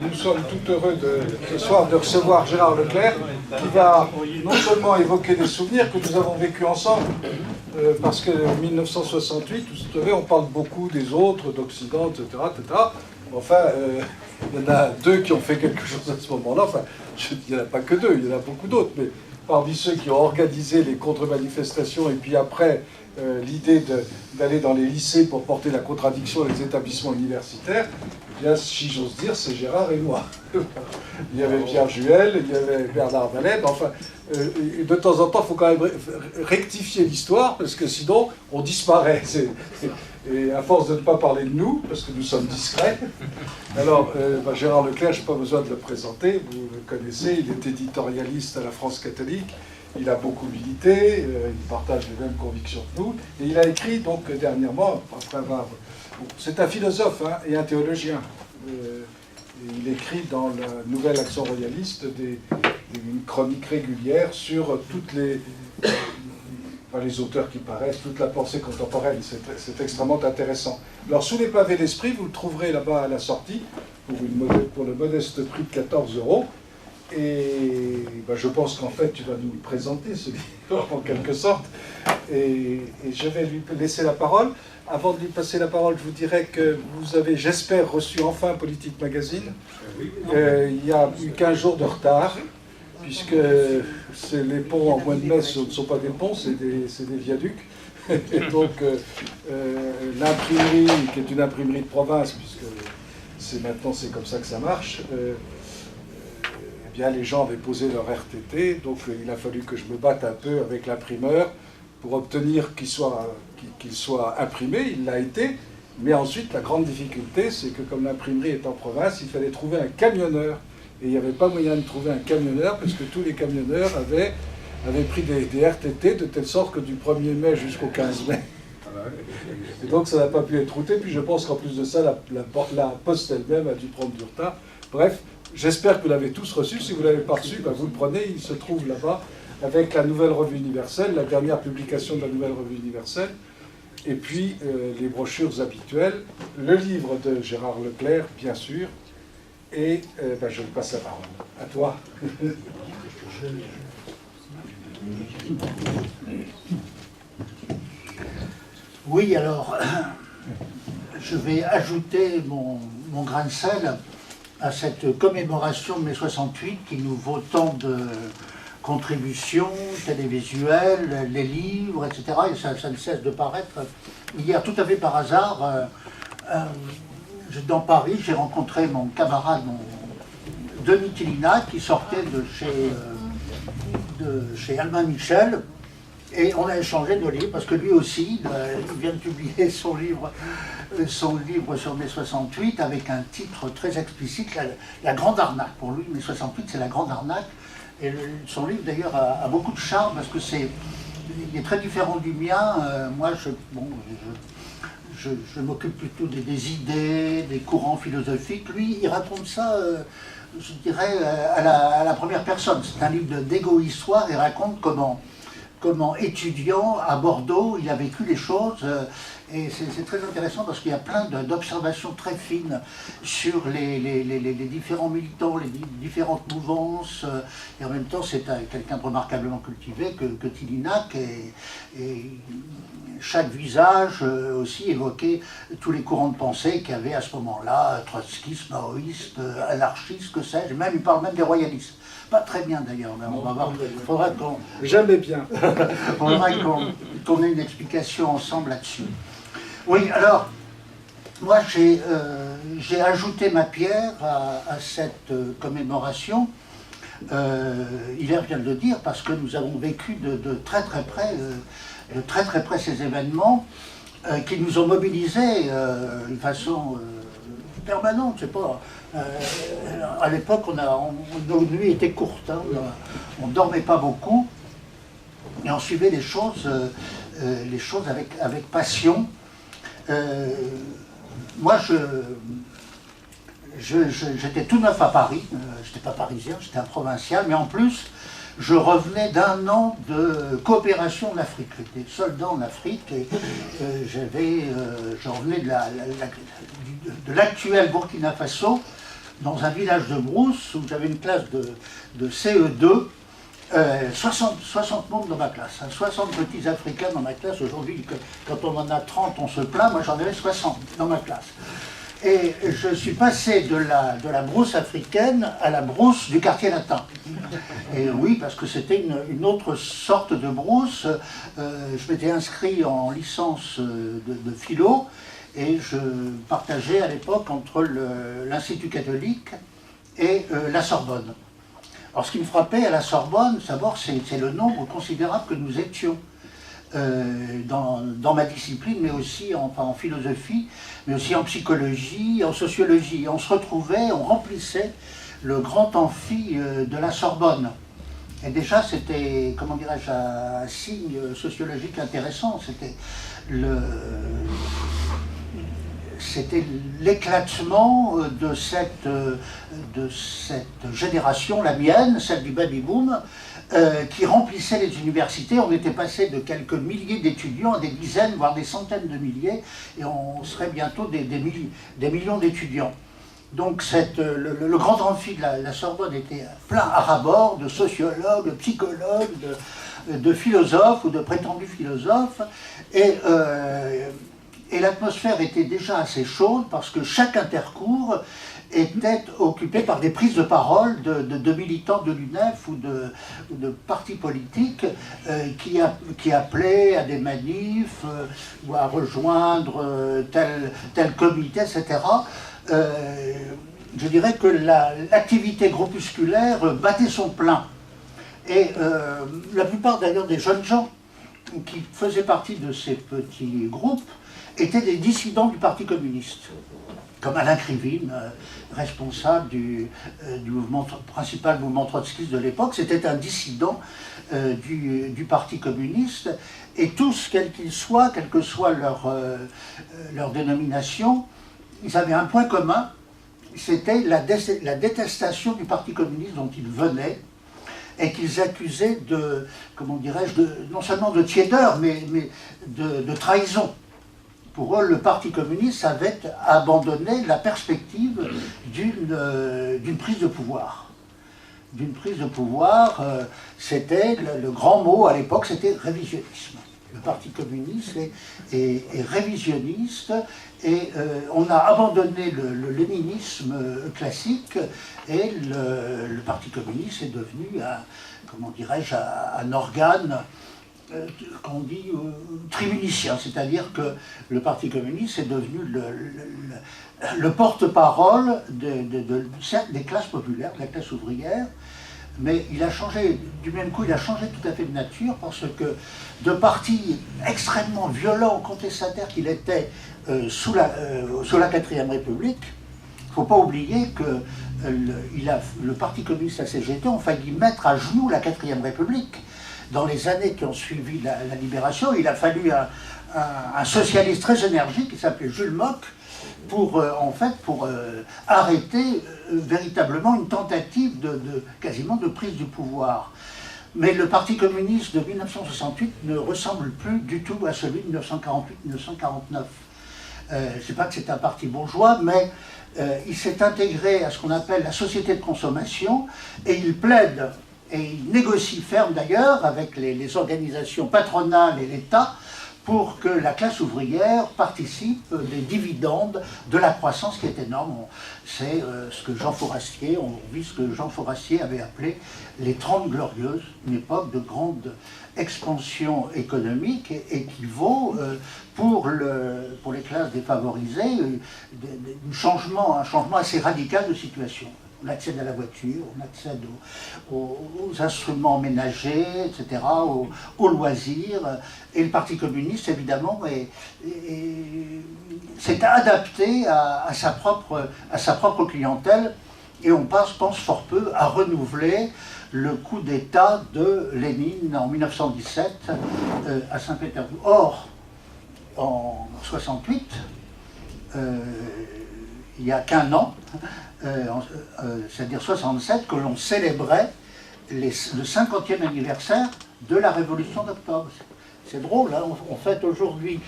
Nous sommes tout heureux ce soir de recevoir Gérard Leclerc, qui va non seulement évoquer des souvenirs que nous avons vécus ensemble, parce qu'en 1968, vous savez, on parle beaucoup des autres, d'Occident, etc., etc. Enfin, il y en a deux qui ont fait quelque chose à ce moment-là. Enfin, il n'y en a pas que deux, il y en a beaucoup d'autres, mais parmi ceux qui ont organisé les contre-manifestations et puis après l'idée d'aller dans les lycées pour porter la contradiction des établissements universitaires, eh bien, si j'ose dire, c'est Gérard et moi. Il y avait Pierre Juel, il y avait Bernard Valette, enfin, de temps en temps, il faut quand même rectifier l'histoire, parce que sinon, on disparaît. Et à force de ne pas parler de nous, parce que nous sommes discrets, alors Gérard Leclerc, je n'ai pas besoin de le présenter, vous le connaissez, il est éditorialiste à la France catholique, il a beaucoup milité, il partage les mêmes convictions que nous, et il a écrit donc dernièrement, après avoir... C'est un philosophe et un théologien. Il écrit dans la Nouvelle Action royaliste une chronique régulière sur toutes les auteurs qui paraissent, toute la pensée contemporaine. C'est extrêmement intéressant. Alors, sous les pavés d'esprit, vous le trouverez là-bas à la sortie, pour le modeste prix de 14 €. Et je pense qu'en fait, tu vas nous le présenter, ce livre, en quelque sorte. Et je vais lui laisser la parole. Avant de lui passer la parole, je vous dirais que vous avez, j'espère, reçu enfin Politique Magazine. Il y a eu 15 jours de retard, puisque les ponts en mois de mai, ce ne sont pas des ponts, c'est des viaducs. Et donc, l'imprimerie, qui est une imprimerie de province, puisque maintenant c'est comme ça que ça marche, eh bien, les gens avaient posé leur RTT, donc il a fallu que je me batte un peu avec l'imprimeur pour obtenir qu'il soit imprimé. Il l'a été, mais ensuite la grande difficulté, c'est que comme l'imprimerie est en province, il fallait trouver un camionneur. Et il n'y avait pas moyen de trouver un camionneur, parce que tous les camionneurs avaient pris des RTT, de telle sorte que du 1er mai jusqu'au 15 mai. Et donc ça n'a pas pu être routé, puis je pense qu'en plus de ça, la poste elle-même a dû prendre du retard. Bref, j'espère que vous l'avez tous reçu. Si vous ne l'avez pas reçu, vous le prenez, il se trouve là-bas, avec la Nouvelle Revue Universelle, la dernière publication de la Nouvelle Revue Universelle, et puis les brochures habituelles, le livre de Gérard Leclerc, bien sûr, et je lui passe la parole. À toi. Oui, alors, je vais ajouter mon grain de sel à cette commémoration de mai 68 qui nous vaut tant de contributions télévisuelles, les livres, etc. Et ça ne cesse de paraître. Hier, tout à fait par hasard, dans Paris, j'ai rencontré mon camarade, Denis Tillinac, qui sortait de chez Albin Michel, et on a échangé nos livres, parce que lui aussi, il vient de publier son livre sur mai 68, avec un titre très explicite, la Grande Arnaque. Pour lui, mai 68, c'est la Grande Arnaque. Et son livre, d'ailleurs, a beaucoup de charme, parce que il est très différent du mien. Moi, je m'occupe plutôt des idées, des courants philosophiques. Lui, il raconte ça, je dirais, à la première personne. C'est un livre d'égo-histoire. Il raconte comment étudiant à Bordeaux, il a vécu les choses. Et c'est très intéressant parce qu'il y a plein d'observations très fines sur les différents militants, les différentes mouvances. Et en même temps, c'est quelqu'un de remarquablement cultivé que Tillinac. Et chaque visage aussi évoquait tous les courants de pensée qu'il y avait à ce moment-là, trotskistes, maoïstes, anarchistes, que sais-je. Même, il parle même des royalistes. Pas très bien d'ailleurs, mais on va voir. Faudra qu'on... Jamais bien. Faudra qu'on ait une explication ensemble là-dessus. Oui, alors, moi j'ai ajouté ma pierre à cette commémoration. Hilaire vient de le dire, parce que nous avons vécu de très très près ces événements qui nous ont mobilisés d'une façon permanente. Je sais pas. À l'époque, nos nuits étaient courtes, on ne dormait pas beaucoup, et on suivait les choses avec passion. Moi, j'étais tout neuf à Paris, je n'étais pas parisien, j'étais un provincial, mais en plus, je revenais d'un an de coopération en Afrique. J'étais soldat en Afrique et je revenais de l'actuel Burkina Faso, dans un village de Brousse, où j'avais une classe de CE2, 60 membres dans ma classe, 60 petits Africains dans ma classe. Aujourd'hui, quand on en a 30, on se plaint. Moi, j'en avais 60 dans ma classe. Et je suis passé de la brousse africaine à la brousse du quartier latin. Et oui, parce que c'était une autre sorte de brousse. Je m'étais inscrit en licence de philo, et je partageais à l'époque entre l'Institut catholique et la Sorbonne. Alors ce qui me frappait à la Sorbonne, d'abord, c'est le nombre considérable que nous étions dans ma discipline, mais aussi en philosophie, mais aussi en psychologie, en sociologie. On se retrouvait, on remplissait le grand amphi de la Sorbonne. Et déjà, c'était, comment dirais-je, un signe sociologique intéressant. C'était l'éclatement de cette génération, la mienne, celle du baby-boom, qui remplissait les universités. On était passé de quelques milliers d'étudiants à des dizaines, voire des centaines de milliers, et on serait bientôt des millions d'étudiants. Donc le grand amphi de la Sorbonne était plein à ras-bord de sociologues, de psychologues, de philosophes ou de prétendus philosophes, et l'atmosphère était déjà assez chaude parce que chaque intercours était occupé par des prises de parole de militants de l'UNEF ou de partis politiques qui appelaient à des manifs ou à rejoindre tel comité, etc. Je dirais que l'activité groupusculaire battait son plein. Et la plupart d'ailleurs des jeunes gens qui faisaient partie de ces petits groupes étaient des dissidents du Parti communiste, comme Alain Krivine, responsable du principal mouvement trotskiste de l'époque. C'était un dissident du Parti communiste, et tous, quels qu'ils soient, quelle que soit leur dénomination, ils avaient un point commun, c'était la détestation du Parti communiste dont ils venaient, et qu'ils accusaient de, comment dirais-je, non seulement de tiédeur, mais de trahison. Pour eux, le Parti communiste avait abandonné la perspective d'une prise de pouvoir. D'une prise de pouvoir, c'était le grand mot à l'époque, c'était révisionnisme. Le Parti communiste est révisionniste, et on a abandonné le léninisme classique, et le Parti communiste est devenu, comment dirais-je, un organe qu'on dit tribunicien, c'est-à-dire que le Parti communiste est devenu le porte-parole certes des classes populaires, de la classe ouvrière, mais il a changé, du même coup, il a changé tout à fait de nature, parce que de parti extrêmement violent, contestataire qu'il était sous la 4e République, il ne faut pas oublier que le Parti communiste et la CGT ont failli mettre à genoux la 4e République. Dans les années qui ont suivi la libération, il a fallu un socialiste très énergique qui s'appelait Jules Mock pour arrêter véritablement une tentative quasiment de prise du pouvoir. Mais le Parti communiste de 1968 ne ressemble plus du tout à celui de 1948-1949. Je ne sais pas que c'est un parti bourgeois, mais il s'est intégré à ce qu'on appelle la société de consommation, et il plaide, et il négocie ferme d'ailleurs avec les organisations patronales et l'État, pour que la classe ouvrière participe des dividendes de la croissance qui est énorme. C'est ce que Jean Forastier, on vit ce que Jean Forastier avait appelé les 30 Glorieuses, une époque de grande expansion économique, et qui vaut pour les classes défavorisées un changement assez radical de situation. On accède à la voiture, on accède aux instruments ménagers, etc., aux loisirs. Et le Parti communiste, évidemment, s'est adapté à sa propre clientèle, et on pense fort peu à renouveler le coup d'État de Lénine en 1917 à Saint-Pétersbourg. Or, en 68, il n'y a qu'un an, c'est-à-dire 67, que l'on célébrait le 50e anniversaire de la Révolution d'octobre. C'est drôle, hein, on fête aujourd'hui,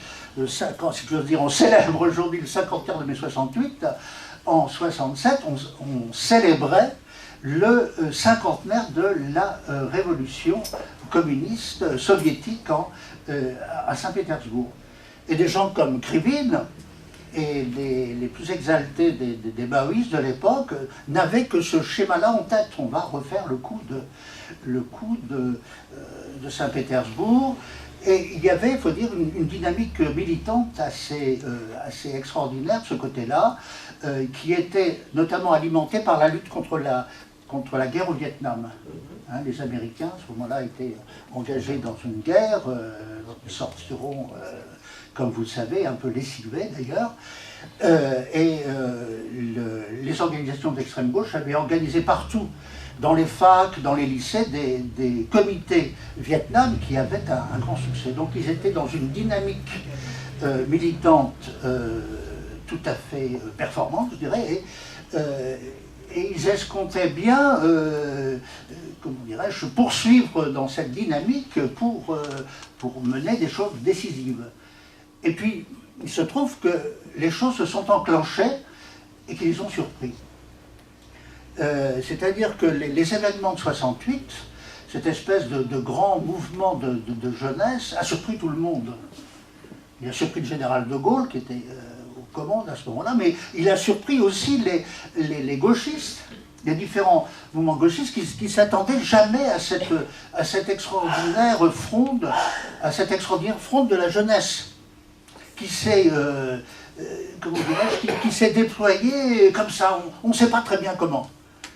si je veux dire, on célèbre aujourd'hui le 50e de mai 68. En 67, on célébrait le cinquantenaire de la révolution communiste soviétique à Saint-Pétersbourg. Et des gens comme Krivine et les plus exaltés des maoïstes de l'époque n'avaient que ce schéma-là en tête. On va refaire le coup de Saint-Pétersbourg. Et il y avait, il faut dire, une dynamique militante assez extraordinaire de ce côté-là, qui était notamment alimentée par la lutte contre la guerre au Vietnam. Hein, les Américains, à ce moment-là, étaient engagés dans une guerre, ils sortiront, comme vous le savez, un peu lessivés d'ailleurs. Les organisations d'extrême gauche avaient organisé partout, dans les facs, dans les lycées, des comités Vietnam qui avaient un grand succès. Donc ils étaient dans une dynamique militante tout à fait performante, je dirais, et ils escomptaient bien, comment dirais-je, poursuivre dans cette dynamique pour mener des choses décisives. Et puis, il se trouve que les choses se sont enclenchées et qu'ils les ont surpris. C'est-à-dire que les événements de 68, cette espèce de grand mouvement de jeunesse, a surpris tout le monde. Il a surpris le général de Gaulle, qui était aux commandes à ce moment-là, mais il a surpris aussi les gauchistes, les différents mouvements gauchistes qui ne s'attendaient jamais à cette extraordinaire fronde, de la jeunesse, qui s'est qui s'est déployée comme ça, on ne sait pas très bien comment.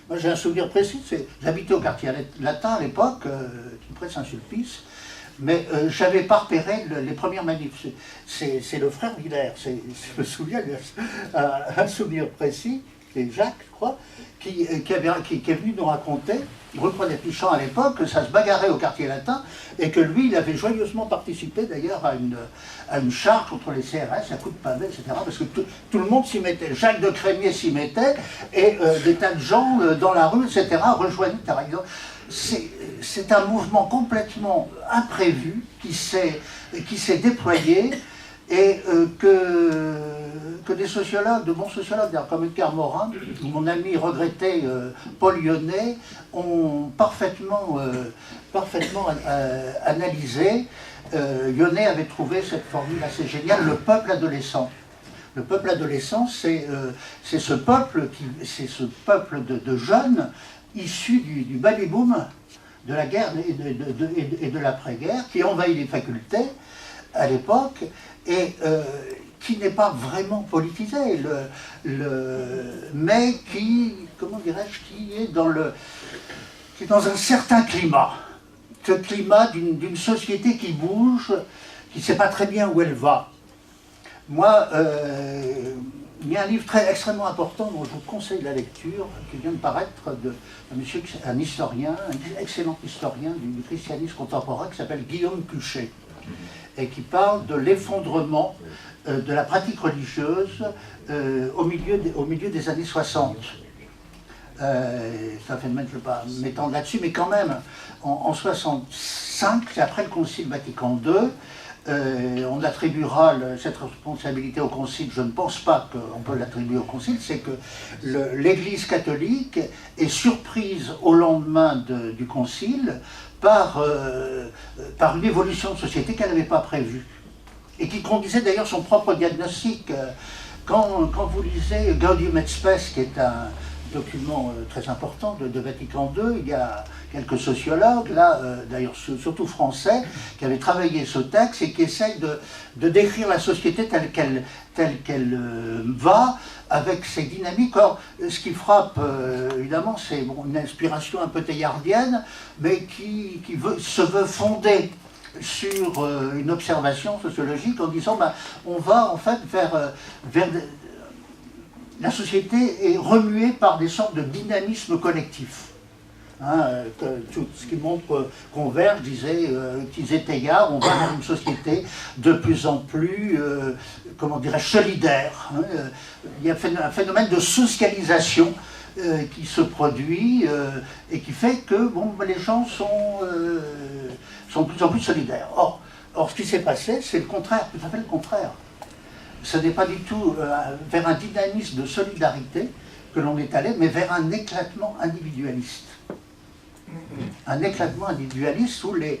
Moi j'ai un souvenir précis, j'habitais au quartier latin à l'époque, tout près de Saint-Sulpice, mais j'avais pas repéré les premières manifs. C'est le frère Villers, je me souviens, un souvenir précis, c'est Jacques, je crois, qui est venu nous raconter, rue Croix-des-Pichants à l'époque, que ça se bagarrait au quartier latin, et que lui, il avait joyeusement participé d'ailleurs à une charge contre les CRS, à coups de pavé, etc. Parce que tout le monde s'y mettait. Jacques de Crémier s'y mettait, et des tas de gens dans la rue, etc., rejoignaient, etc. C'est un mouvement complètement imprévu qui s'est déployé, et que des sociologues, de bons sociologues, comme Edgar Morin, mon ami regretté Paul Lyonnais, ont parfaitement analysé. Lyonnais avait trouvé cette formule assez géniale, le peuple adolescent. Le peuple adolescent, c'est ce peuple de jeunes issus du baby-boom, de la guerre et de l'après-guerre, qui envahit les facultés à l'époque, et qui n'est pas vraiment politisé, mais qui, comment dirais-je, qui est dans un certain climat. Ce climat d'une société qui bouge, qui ne sait pas très bien où elle va. Moi, il y a un livre extrêmement important dont je vous conseille la lecture, qui vient de paraître un historien, un excellent historien du christianisme contemporain qui s'appelle Guillaume Cuchet, et qui parle de l'effondrement de la pratique religieuse au milieu des années 60. Ça fait de même, je ne vais pas m'étendre là-dessus, mais quand même, en 65, après le Concile Vatican II, on attribuera cette responsabilité au Concile. Je ne pense pas qu'on peut l'attribuer au Concile. C'est que l'Église catholique est surprise au lendemain du Concile par une évolution de société qu'elle n'avait pas prévue et qui conduisait d'ailleurs son propre diagnostic. Quand vous lisez Gaudium et Spes, qui est un document très important de Vatican II, il y a quelques sociologues, là, d'ailleurs surtout français, qui avaient travaillé ce texte et qui essayent de décrire la société telle qu'elle va, avec ses dynamiques. Or, ce qui frappe, évidemment, c'est une inspiration un peu théillardienne, mais qui se veut fonder sur une observation sociologique en disant on va en fait vers la société est remuée par des sortes de dynamisme collectif. Tout ce qui montre Converge disait Teilhard, on va vers une société de plus en plus, comment dirais-je, solidaire. Il y a un phénomène de socialisation qui se produit et qui fait que les gens sont de plus en plus solidaires. Or, Or, ce qui s'est passé, c'est le contraire, tout à fait le contraire. Ce n'est pas du tout vers un dynamisme de solidarité que l'on est allé, mais vers un éclatement individualiste. Un éclatement individualiste où les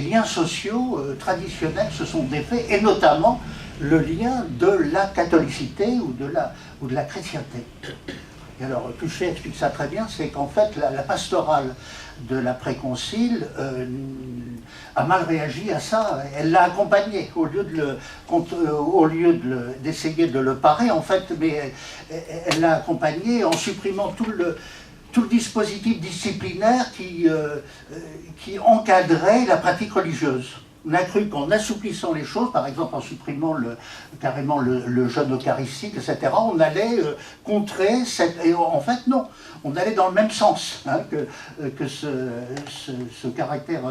liens sociaux traditionnels se sont défaits, et notamment le lien de la catholicité ou de la chrétienté. Et alors, Tuchet explique ça très bien, c'est qu'en fait, la pastorale de l'après-concile a mal réagi à ça. Elle l'a accompagné, au lieu d'essayer de le parer, en fait, mais elle l'a accompagné en supprimant tout le dispositif disciplinaire qui encadrait la pratique religieuse. On a cru qu'en assouplissant les choses, par exemple en supprimant carrément le jeûne eucharistique, etc., on allait contrer cette... Et en fait, non. On allait dans le même sens que ce caractère,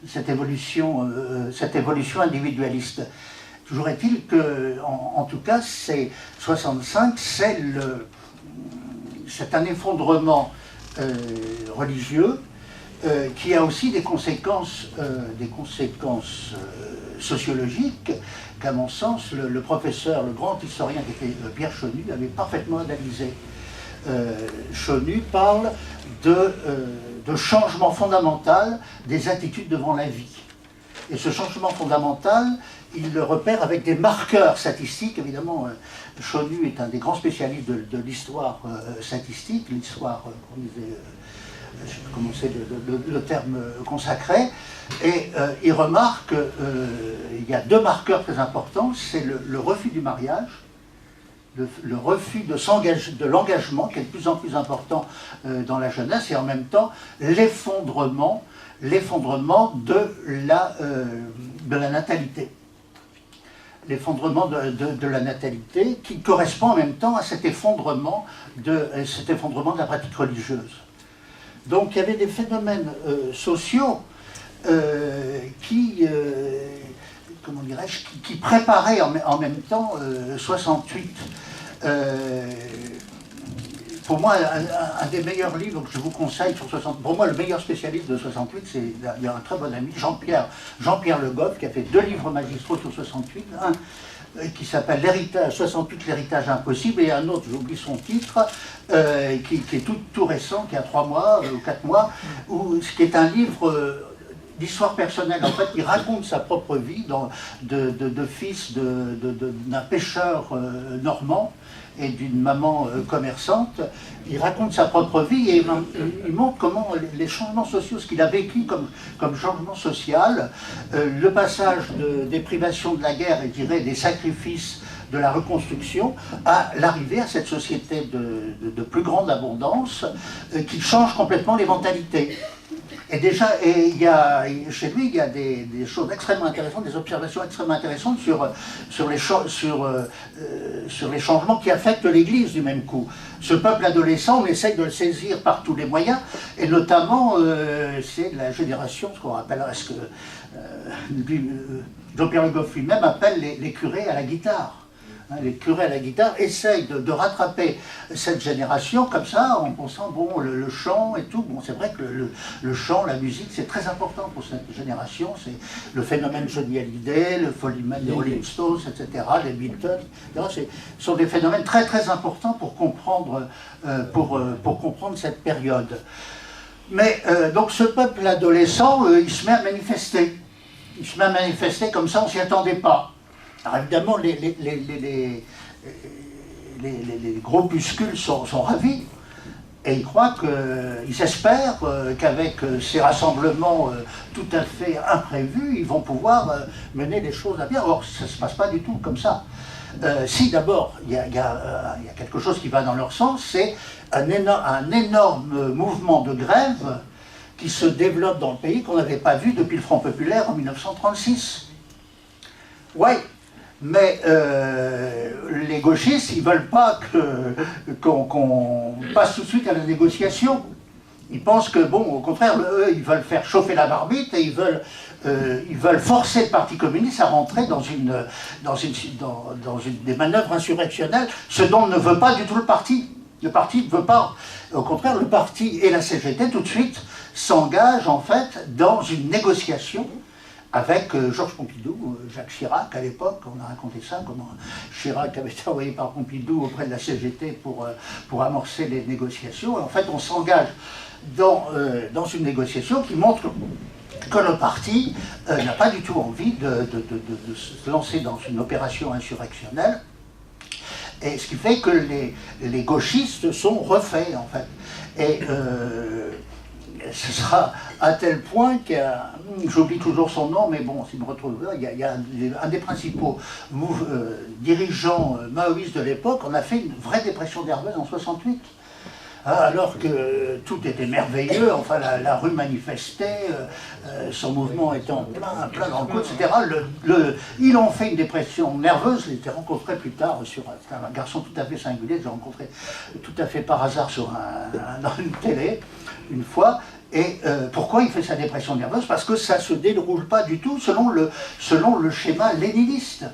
cette évolution individualiste. Toujours est-il que, en tout cas, c'est 65, c'est un effondrement religieux qui a aussi des conséquences sociologiques qu'à mon sens le professeur, le grand historien qui était Pierre Chonu avait parfaitement analysé. Chonu parle de changement fondamental des attitudes devant la vie. Et ce changement fondamental, il le repère avec des marqueurs statistiques. Évidemment, Chonu est un des grands spécialistes de l'histoire statistique, l'histoire, je vais commencer le terme consacré, et il remarque qu'il y a deux marqueurs très importants, c'est le refus du mariage, le refus de l'engagement, qui est de plus en plus important dans la jeunesse, et en même temps l'effondrement de la natalité. L'effondrement de la natalité qui correspond en même temps à cet effondrement de la pratique religieuse. Donc il y avait des phénomènes sociaux qui préparaient en même temps 68. Pour moi, un des meilleurs livres que je vous conseille sur 68, pour moi le meilleur spécialiste de 68, il y a un très bon ami, Jean-Pierre Le Goff, qui a fait 2 livres magistraux sur 68, un qui s'appelle 68, l'héritage impossible, et un autre, j'oublie son titre, qui est tout récent, qui a 3 mois ou 4 mois, ce qui est un livre d'histoire personnelle. En fait, il raconte sa propre vie de fils d'un pêcheur normand et d'une maman commerçante. Il raconte sa propre vie et il montre comment les changements sociaux, ce qu'il a vécu comme changement social, le passage des privations de la guerre et je dirais des sacrifices de la reconstruction, à l'arrivée à cette société de plus grande abondance qui change complètement les mentalités. Et déjà, chez lui, il y a des choses extrêmement intéressantes, des observations extrêmement intéressantes sur les changements qui affectent l'Église du même coup. Ce peuple adolescent, on essaye de le saisir par tous les moyens, et notamment, c'est la génération, ce qu'on appelle, Jean-Pierre Le Goff lui-même appelle les curés à la guitare. Les curés à la guitare essayent de rattraper cette génération comme ça, en pensant, bon, le chant et tout. Bon, c'est vrai que le chant, la musique, c'est très important pour cette génération. C'est le phénomène Johnny Hallyday, le phénomène des Rolling Stones, etc., les Beatles, etc. Ce sont des phénomènes très très importants pour comprendre cette période. Mais donc ce peuple adolescent, il se met à manifester. Il se met à manifester comme ça, on ne s'y attendait pas. Alors évidemment, les groupuscules sont ravis et ils espèrent qu'avec ces rassemblements tout à fait imprévus, ils vont pouvoir mener les choses à bien. Or, ça ne se passe pas du tout comme ça. Si d'abord, il y a quelque chose qui va dans leur sens, c'est un énorme mouvement de grève qui se développe dans le pays qu'on n'avait pas vu depuis le Front populaire en 1936. Oui. Mais les gauchistes, ils ne veulent pas qu'on passe tout de suite à la négociation. Ils pensent que, bon, au contraire, eux, ils veulent faire chauffer la barbite et ils veulent forcer le Parti communiste à rentrer dans des manœuvres insurrectionnelles, ce dont ne veut pas du tout le parti. Le parti ne veut pas. Au contraire, le parti et la CGT, tout de suite, s'engage en fait dans une négociation avec Georges Pompidou, Jacques Chirac à l'époque. On a raconté ça, comment Chirac avait été envoyé par Pompidou auprès de la CGT pour amorcer les négociations. Et en fait, on s'engage dans une négociation qui montre que le parti n'a pas du tout envie de se lancer dans une opération insurrectionnelle. Et ce qui fait que les gauchistes sont refaits, en fait. Et ce sera à tel point j'oublie toujours son nom, mais bon, s'il me retrouve là, il y a un des principaux dirigeants maoïstes de l'époque, on a fait une vraie dépression nerveuse en 68. Alors que tout était merveilleux, enfin la rue manifestait, son mouvement était en plein dans le coup, etc. Ils ont fait une dépression nerveuse, je l'ai rencontré plus tard sur un garçon tout à fait singulier, je l'ai rencontré tout à fait par hasard sur dans une télé, une fois. Et pourquoi il fait sa dépression nerveuse? Parce que ça ne se déroule pas du tout selon le schéma léniniste.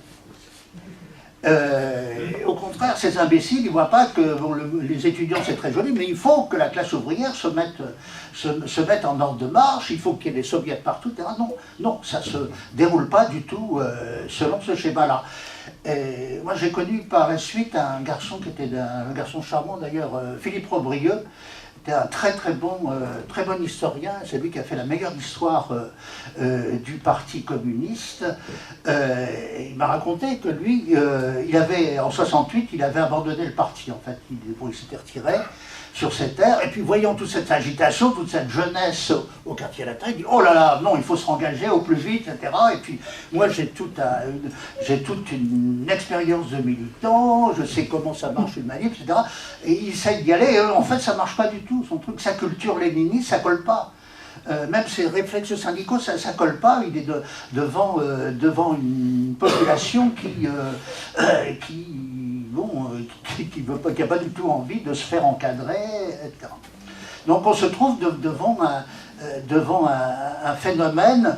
Au contraire, ces imbéciles, ils ne voient pas que les étudiants c'est très joli, mais il faut que la classe ouvrière se mette en ordre de marche, il faut qu'il y ait des soviets partout, etc. Non, ça ne se déroule pas du tout selon ce schéma-là. Moi j'ai connu par la suite un garçon qui était un garçon charmant d'ailleurs, Philippe Robrieux, un très bon historien, c'est lui qui a fait la meilleure histoire du Parti communiste. Il m'a raconté que lui, en 68, il avait abandonné le parti, en fait, il s'était retiré sur ces terres, et puis voyant toute cette agitation, toute cette jeunesse au quartier latin, il dit « Oh là là, non, il faut se rengager au plus vite, etc. » Et puis moi j'ai toute une expérience de militant, je sais comment ça marche une manif, etc. Et il essaye d'y aller, et en fait ça marche pas du tout, son truc, sa culture léniniste, ça colle pas. Même ses réflexes syndicaux, ça ne colle pas, il est devant une population qui n'a pas du tout envie de se faire encadrer, etc. Donc on se trouve devant un phénomène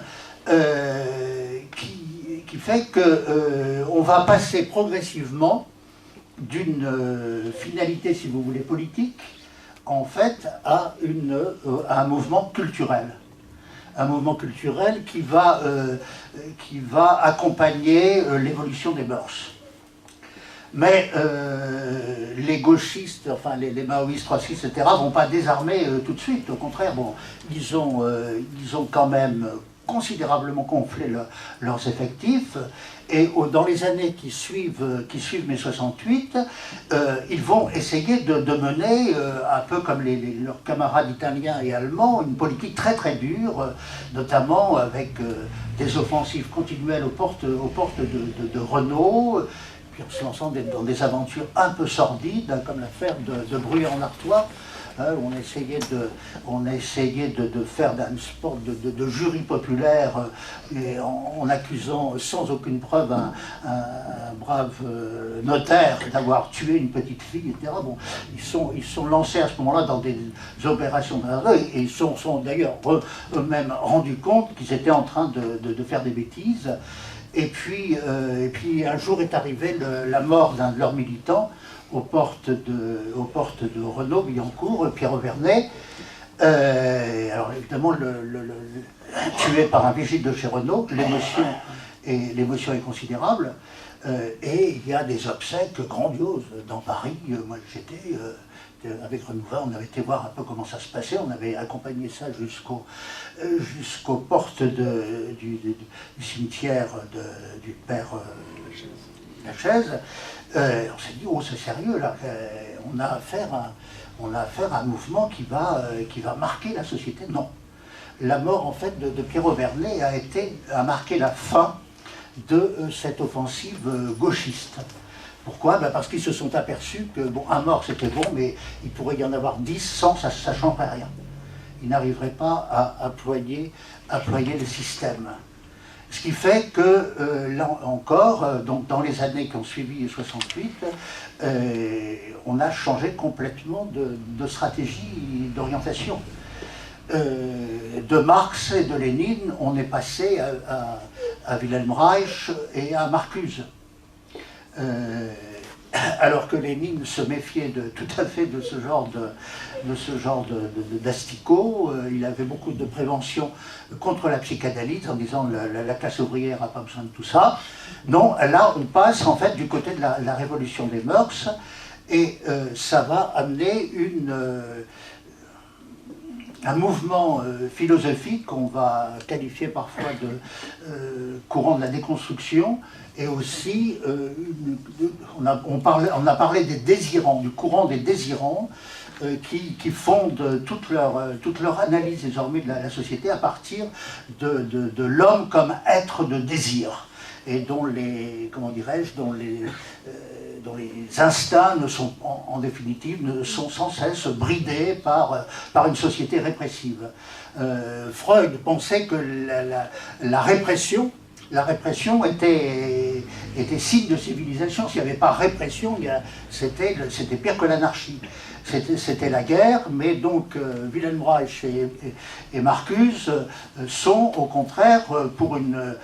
qui fait qu'on va passer progressivement d'une finalité, si vous voulez, politique, en fait, à un mouvement culturel. Un mouvement culturel qui va accompagner l'évolution des mœurs. Mais les gauchistes, enfin les maoïstes, trotskyistes, etc., ne vont pas désarmer tout de suite. Au contraire, bon, ils ont quand même considérablement gonflé leurs effectifs. Et dans les années qui suivent mai 68, ils vont essayer de mener, un peu comme leurs camarades italiens et allemands, une politique très dure, notamment avec des offensives continuelles aux portes de Renault, puis en se lançant dans des aventures un peu sordides, comme l'affaire de Bruyères-en-Artois, on a essayé de faire une sorte de jury populaire en accusant sans aucune preuve un brave notaire d'avoir tué une petite fille, etc. Bon, ils sont lancés à ce moment-là dans des opérations et ils sont d'ailleurs eux-mêmes rendus compte qu'ils étaient en train de faire des bêtises. Et puis un jour est arrivée la mort d'un de leurs militants aux portes de Renault, Billancourt, Pierre Auvernay. Alors évidemment, tué par un vigile de chez Renault, l'émotion est considérable. Et il y a des obsèques grandioses dans Paris. Moi j'étais avec Renouva, on avait été voir un peu comment ça se passait, on avait accompagné ça jusqu'aux portes du cimetière du père Lachaise. On s'est dit, oh c'est sérieux là, on a affaire à un mouvement qui va marquer la société. Non. La mort en fait de Pierre Auvernay a marqué la fin de cette offensive gauchiste. Pourquoi? Parce qu'ils se sont aperçus que, bon, un mort c'était bon, mais il pourrait y en avoir 10, 100, ça ne changerait rien. Ils n'arriveraient pas à employer le système. Ce qui fait que, là encore, donc dans les années qui ont suivi 68, on a changé complètement de stratégie d'orientation. De Marx et de Lénine, on est passé à Wilhelm Reich et à Marcuse. alors que Lénine se méfiait tout à fait de ce genre d'asticots. Il avait beaucoup de prévention contre la psychanalyse en disant la classe ouvrière n'a pas besoin de tout ça. Non, là on passe en fait du côté de la révolution des mœurs et ça va amener un mouvement philosophique qu'on va qualifier parfois de courant de la déconstruction, et aussi, on a parlé des désirants, du courant des désirants, qui fondent toute leur analyse désormais de la société à partir de l'homme comme être de désir, et dont les instincts ne sont, en définitive, ne sont sans cesse bridés par une société répressive. Freud pensait que la répression était signe de civilisation. S'il n'y avait pas répression, c'était pire que l'anarchie. C'était la guerre, mais donc Wilhelm Reich et Marcuse sont au contraire pour un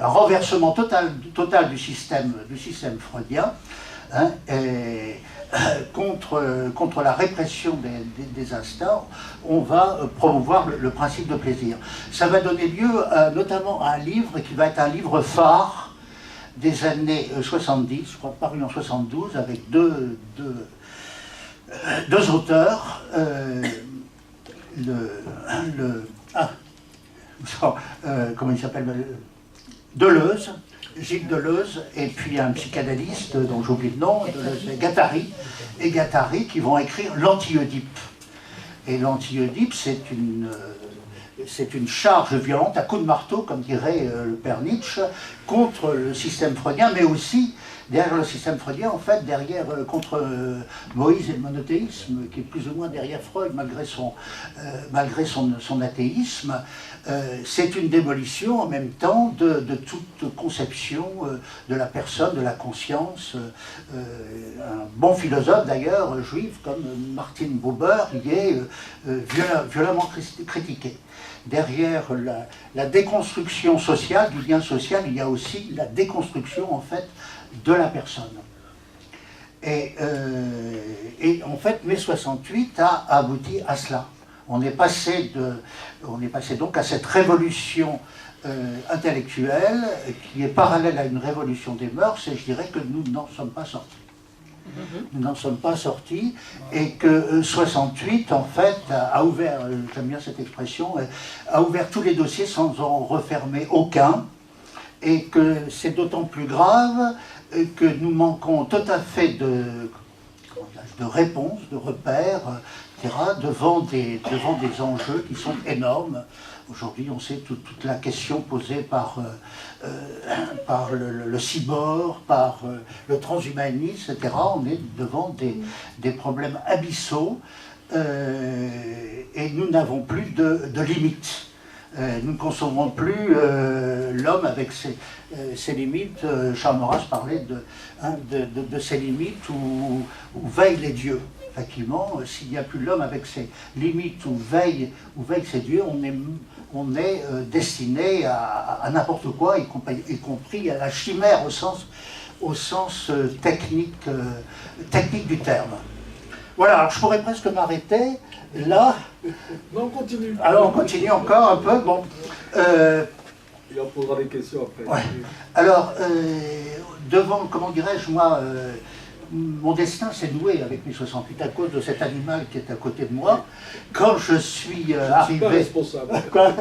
renversement total du système freudien, hein, et contre la répression des instincts. On va promouvoir le principe de plaisir. Ça va donner lieu notamment à un livre qui va être un livre phare des années 70, je crois paru en 72, avec deux auteurs, comment il s'appelle, Deleuze, Gilles Deleuze, et puis un psychanalyste dont j'oublie le nom, Deleuze et Guattari, qui vont écrire l'Anti-Oedipe. Et l'Anti-Oedipe, c'est une charge violente, à coups de marteau, comme dirait le père Nietzsche, contre le système freudien, mais aussi derrière le système freudien, en fait, contre Moïse et le monothéisme, qui est plus ou moins derrière Freud, malgré son athéisme. C'est une démolition en même temps de toute conception de la personne, de la conscience. Un bon philosophe d'ailleurs, juif, comme Martin Buber, y est violemment critiqué. Derrière la déconstruction sociale, du lien social, il y a aussi la déconstruction en fait de la personne. Et en fait, mai 68 a abouti à cela. On est passé donc à cette révolution intellectuelle qui est parallèle à une révolution des mœurs, et je dirais que nous n'en sommes pas sortis. Nous n'en sommes pas sortis, et que 68 en fait a ouvert, j'aime bien cette expression, a ouvert tous les dossiers sans en refermer aucun, et que c'est d'autant plus grave que nous manquons tout à fait de réponses, de repères, etc., devant des enjeux qui sont énormes. Aujourd'hui, on sait toute la question posée par le cyborg, par le transhumanisme, etc. On est devant des problèmes abyssaux, et nous n'avons plus de limites. Nous ne concevrons plus l'homme avec ses limites. Charles Maurras parlait de ces limites où veillent les dieux. Effectivement, s'il n'y a plus l'homme avec ses limites où veillent ces dieux, on est destiné à n'importe quoi, y compris à la chimère au sens technique du terme. Voilà, alors je pourrais presque m'arrêter là. Non, on continue. Alors on continue encore un peu. Bon. Et on posera des questions après. Ouais. Alors, devant, comment dirais-je, moi, mon destin s'est noué avec mai 68 à cause de cet animal qui est à côté de moi. Quand je suis arrivé... Je suis pas responsable. Quoi?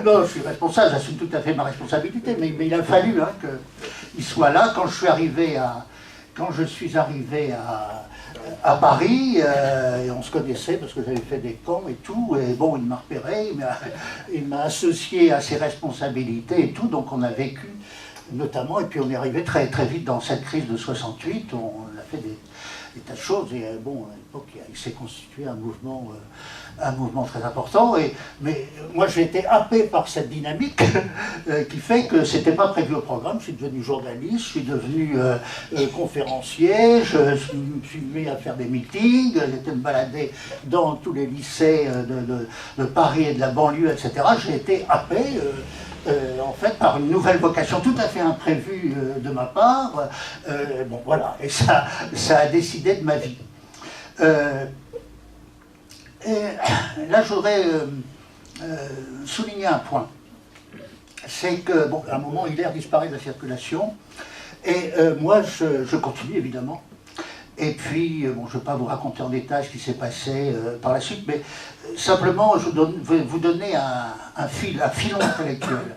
Non, je suis responsable, j'assume tout à fait ma responsabilité, mais il a fallu qu'il soit là. Quand je suis arrivé à Paris, et on se connaissait parce que j'avais fait des camps et tout, et bon, il m'a repéré, il m'a associé à ses responsabilités et tout, donc on a vécu notamment, et puis on est arrivé très, très vite dans cette crise de 68, on a fait des tas de choses, et bon, à l'époque, il s'est constitué un mouvement très important, mais moi j'ai été happé par cette dynamique qui fait que c'était pas prévu au programme. Je suis devenu journaliste, je suis devenu conférencier, je me suis mis à faire des meetings, j'étais me balader dans tous les lycées de Paris et de la banlieue, etc. J'ai été happé en fait, par une nouvelle vocation tout à fait imprévue de ma part. Bon, voilà, et ça a décidé de ma vie. Et là, je voudrais souligner un point. C'est que, bon, à un moment, Hilaire disparaît de la circulation, et moi, je continue, évidemment. Et puis, bon, je ne vais pas vous raconter en détail ce qui s'est passé par la suite, mais simplement, je vais vous donner un filon intellectuel.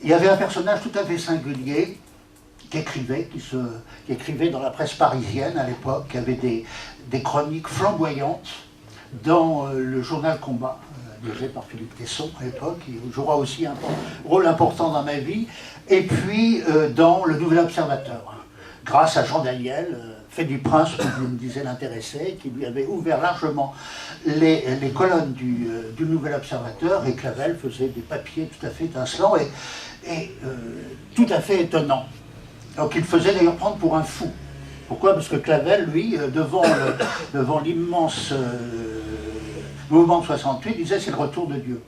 Il y avait un personnage tout à fait singulier qui écrivait dans la presse parisienne à l'époque, qui avait des chroniques flamboyantes dans le journal Combat, dirigé par Philippe Tesson à l'époque, qui jouera aussi un rôle important dans ma vie, et puis dans le Nouvel Observateur, grâce à Jean Daniel, fait du Prince, comme me disait l'intéressé, qui lui avait ouvert largement les colonnes du Nouvel Observateur, et Clavel faisait des papiers tout à fait étincelants et tout à fait étonnants. Donc il faisait d'ailleurs prendre pour un fou. Pourquoi? Parce que Clavel, lui, devant l'immense mouvement de 68, disait c'est le retour de Dieu.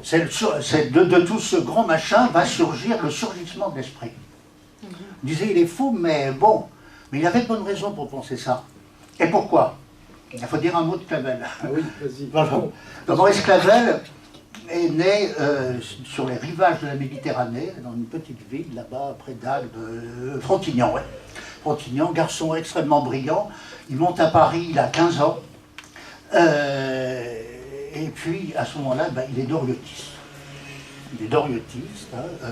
De tout ce grand machin va surgir le surgissement de l'esprit. Il disait il est fou, mais bon, mais il avait de bonnes raisons pour penser ça. Et pourquoi? Il faut dire un mot de Clavel. Ah oui, vas-y. Donc Maurice Clavel est né sur les rivages de la Méditerranée, dans une petite ville là-bas, près d'Agde, Frontignan. Ouais. Frontignan, garçon extrêmement brillant. Il monte à Paris, il a 15 ans. Et puis, à ce moment-là, ben, il est doriotiste. Il est doriotiste. Hein,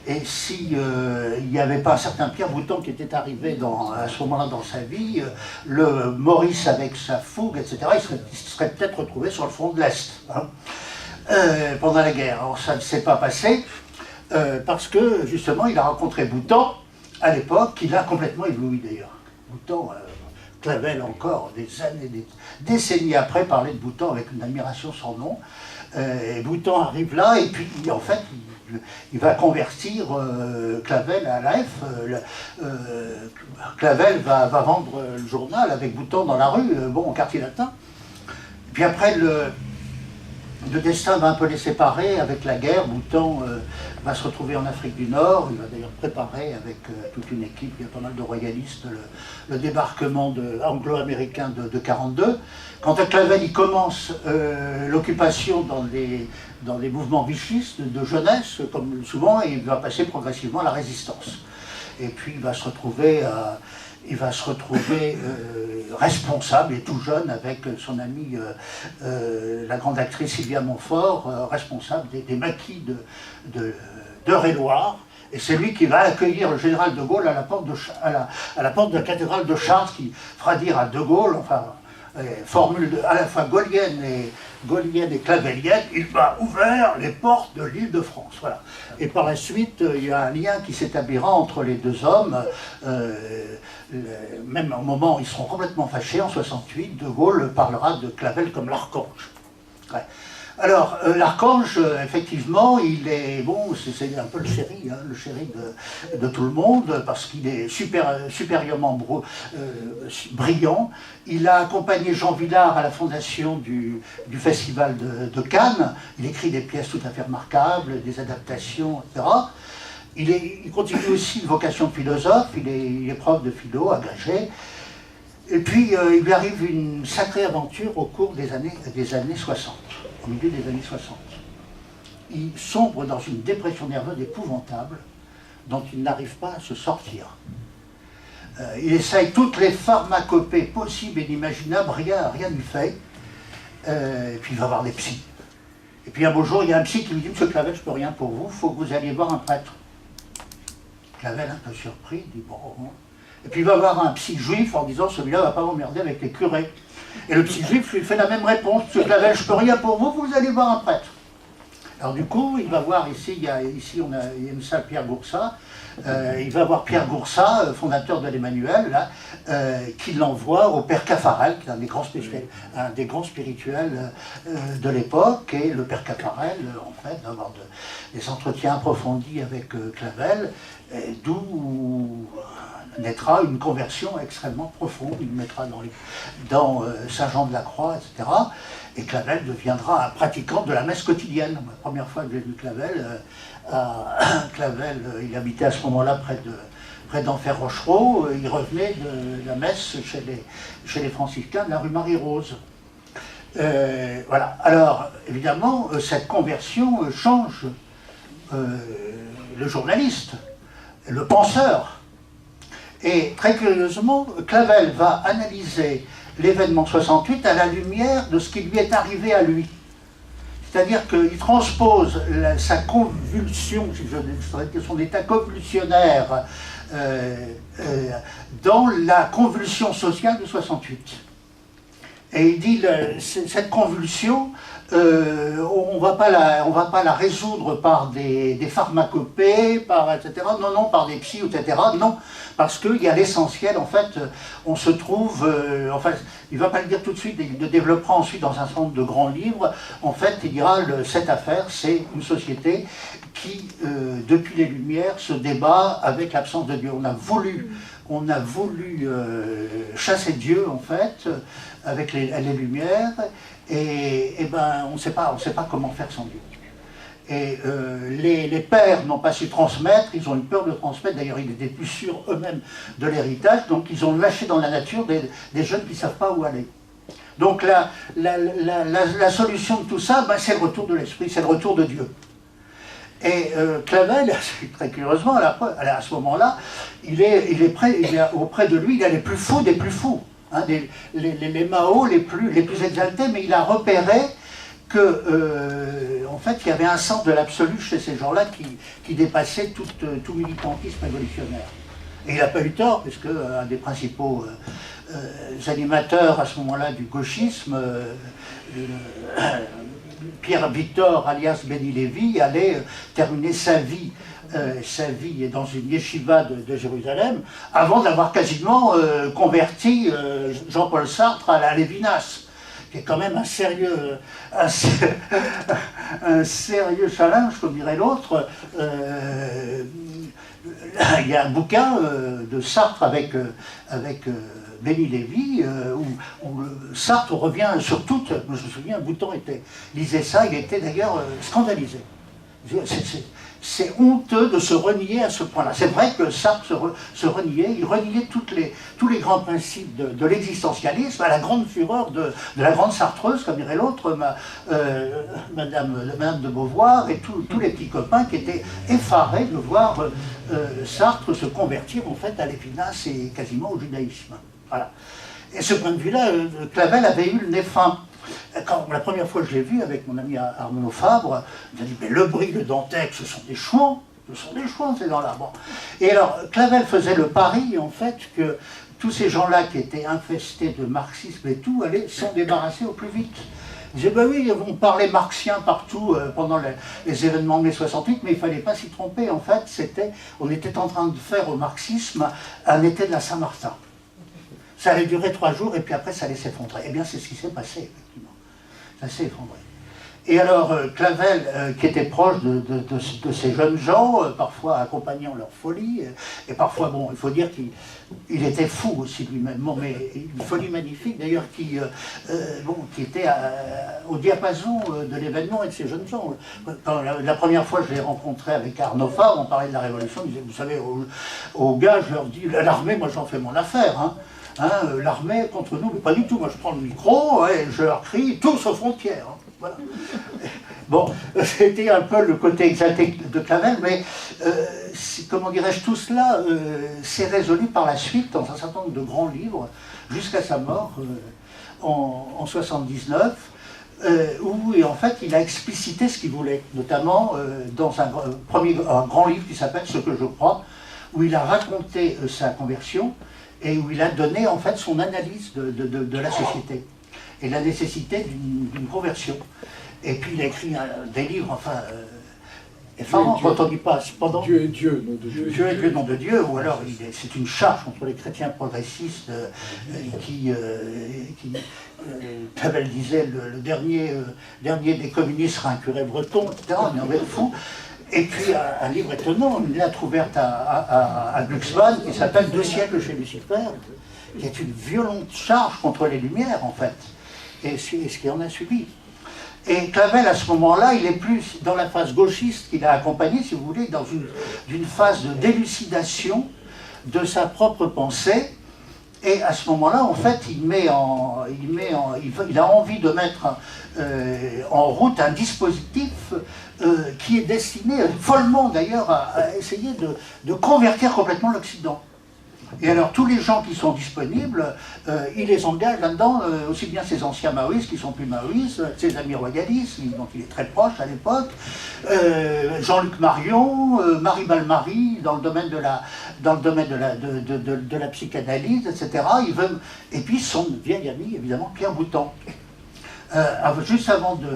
et si il n'y avait pas un certain Pierre Bouton qui était arrivé à ce moment-là dans sa vie, le Maurice avec sa fougue, etc., il serait peut-être retrouvé sur le front de l'Est. Hein. Pendant la guerre. Alors ça ne s'est pas passé parce que justement il a rencontré Boutan à l'époque, qui l'a complètement ébloui d'ailleurs. Boutan, Clavel encore, des années, des décennies après, parlait de Boutan avec une admiration sans nom. Et Boutan arrive là et puis en fait il va convertir Clavel à l'AF. Clavel va vendre le journal avec Boutan dans la rue, au quartier latin. Puis après le destin va un peu les séparer avec la guerre. Boutan va se retrouver en Afrique du Nord. Il va d'ailleurs préparer avec toute une équipe, il y a pas mal de royalistes, le débarquement anglo-américain de 1942. Quant à Clavel, il commence l'occupation dans des mouvements vichistes de jeunesse, comme souvent, et il va passer progressivement à la résistance. Et puis il va se retrouver responsable et tout jeune avec son amie, la grande actrice Sylvia Montfort, responsable des maquis d'Eure-et-Loir. Et c'est lui qui va accueillir le général de Gaulle à la porte de la cathédrale de Chartres, qui fera dire à de Gaulle, enfin, formule à la fois gaullienne et clavelienne, il m'a ouvert les portes de l'Île-de-France. Voilà. Et par la suite, il y a un lien qui s'établira entre les deux hommes. Même au moment où ils seront complètement fâchés, en 68, de Gaulle parlera de Clavel comme l'archange. Ouais. Alors, l'archange, effectivement, il est, bon, c'est un peu le chéri de tout le monde, parce qu'il est supérieurement brillant. Il a accompagné Jean Vilar à la fondation du Festival de Cannes. Il écrit des pièces tout à fait remarquables, des adaptations, etc. Il continue aussi une vocation de philosophe, il est prof de philo, agrégé. Et puis, il lui arrive une sacrée aventure au cours des années 60. Au milieu des années 60. Il sombre dans une dépression nerveuse épouvantable dont il n'arrive pas à se sortir. Il essaye toutes les pharmacopées possibles et inimaginables, rien n'y fait. Et puis il va voir des psys. Et puis un beau jour, il y a un psy qui lui dit « Monsieur Clavel, je ne peux rien pour vous, il faut que vous alliez voir un prêtre. » Clavel, un peu surpris, dit « Bon. » Et puis il va voir un psy juif en disant « Celui-là ne va pas m'emmerder avec les curés. » Et le petit juif lui fait la même réponse. Monsieur Clavel, je ne peux rien pour vous, vous allez voir un prêtre. Alors du coup, il va voir ici, il y a une salle Pierre Goursat. Il va voir Pierre Goursat, fondateur de l'Emmanuel, qui l'envoie au père Caffarel, qui est un des grands spirituels de l'époque. Et le père Caffarel, en fait, va avoir des entretiens approfondis avec Clavel, d'où naîtra une conversion extrêmement profonde. Il mettra dans Saint-Jean-de-la-Croix, etc. Et Clavel deviendra un pratiquant de la messe quotidienne. La première fois que j'ai vu Clavel, il habitait à ce moment-là près d'Enfer-Rochereau. Il revenait de la messe chez les franciscains de la rue Marie-Rose. Voilà. Alors, évidemment, cette conversion change le journaliste, le penseur. Et très curieusement, Clavel va analyser l'événement 68 à la lumière de ce qui lui est arrivé à lui. C'est-à-dire qu'il transpose sa convulsion, son état convulsionnaire, dans la convulsion sociale de 68. Et il dit, cette convulsion, on va pas la résoudre par des pharmacopées, etc. Non, par des psys, etc. Non, parce qu'il y a l'essentiel, en fait, on se trouve, il ne va pas le dire tout de suite, il le développera ensuite dans un certain nombre de grands livres. En fait, il dira, cette affaire, c'est une société qui, depuis les Lumières, se débat avec l'absence de Dieu. On a voulu chasser Dieu, en fait, avec les Lumières, et ben, on ne sait pas comment faire sans Dieu. Et les pères n'ont pas su transmettre, ils ont eu peur de transmettre, d'ailleurs ils étaient plus sûrs eux-mêmes de l'héritage, donc ils ont lâché dans la nature des jeunes qui ne savent pas où aller. Donc la solution de tout ça, ben, c'est le retour de l'esprit, c'est le retour de Dieu. Et Clavel, très curieusement, à ce moment-là, il est auprès de lui, il a les plus fous des plus fous, hein, les Mao les plus exaltés, mais il a repéré que, en fait, il y avait un sens de l'absolu chez ces gens-là qui dépassait tout militantisme révolutionnaire. Et il n'a pas eu tort, puisque un des principaux animateurs à ce moment-là du gauchisme, Pierre Victor, alias Benny Lévy, allait terminer sa vie dans une yeshiva de Jérusalem, avant d'avoir quasiment converti Jean-Paul Sartre à la Lévinas, qui est quand même un sérieux challenge, comme dirait l'autre. Il y a un bouquin de Sartre avec Benny Lévy, où Sartre revient sur tout. Je me souviens, Bouton lisait ça, il était d'ailleurs scandalisé. C'est honteux de se renier à ce point-là. C'est vrai que Sartre se reniait, il reniait tous les grands principes de l'existentialisme, à la grande fureur de la grande Sartreuse, comme dirait l'autre, Madame de Beauvoir, et tous les petits copains qui étaient effarés de voir Sartre se convertir en fait à Lévinas et quasiment au judaïsme. Voilà. Et ce point de vue-là, Clavel avait eu le nez fin. Quand la première fois que je l'ai vu avec mon ami Arnaud Fabre, il m'a dit, mais Le Brie, le Dantec, ce sont des chouans ces gens-là. Bon. Et alors, Clavel faisait le pari, en fait, que tous ces gens-là qui étaient infestés de marxisme et tout, allaient s'en débarrasser au plus vite. Il disait, ben oui, on parlait marxien partout pendant les événements de mai 68, mais il ne fallait pas s'y tromper. En fait, on était en train de faire au marxisme un été de la Saint-Martin. Ça allait durer 3 jours et puis après ça allait s'effondrer. Eh bien c'est ce qui s'est passé, effectivement. Ça s'est effondré. Et alors Clavel, qui était proche de ces jeunes gens, parfois accompagnant leur folie, et parfois, bon, il faut dire qu'il était fou aussi lui-même, bon, mais une folie magnifique d'ailleurs qui était au diapason de l'événement et de ces jeunes gens. Quand la première fois que je l'ai rencontré avec Arnaud Fabre, on parlait de la Révolution, il disait, vous savez, aux gars, je leur dis, l'armée, moi j'en fais mon affaire, hein. L'armée contre nous, mais pas du tout. Moi, je prends le micro et je leur crie tous aux frontières. Hein. Voilà. Bon, c'était un peu le côté exalté de Clavel, mais comment dirais-je, tout cela s'est résolu par la suite dans un certain nombre de grands livres jusqu'à sa mort en 79. Où en fait il a explicité ce qu'il voulait, notamment dans un grand livre qui s'appelle Ce que je crois, où il a raconté sa conversion et où il a donné en fait son analyse de la société et la nécessité d'une conversion. Et puis il a écrit des livres, enfin, effarants, quand on dit pas cependant. Dieu est Dieu, nom de Dieu. Dieu est Dieu, nom de Dieu, ou alors c'est une charge contre les chrétiens progressistes qui Clavel disait, le dernier des communistes sera un curé breton, etc. On est en fou. Et puis un livre étonnant, une lettre ouverte à Glucksmann qui s'appelle 2 siècles chez Lucifer, qui est une violente charge contre les Lumières en fait, et ce qui en a subi. Et Clavel à ce moment-là, il est plus dans la phase gauchiste qu'il a accompagné, si vous voulez, dans une phase de délucidation de sa propre pensée. Et à ce moment-là, en fait, il a envie de mettre en route un dispositif qui est destiné, follement d'ailleurs, à essayer de convertir complètement l'Occident. Et alors, tous les gens qui sont disponibles, il les engage là-dedans, aussi bien ses anciens maoïstes qui sont plus maoïstes, ses amis royalistes, dont il est très proche à l'époque, Jean-Luc Marion, Marie Balmary, dans le domaine de la psychanalyse, etc. Et puis son vieil ami, évidemment, Pierre Boutan. Juste avant de,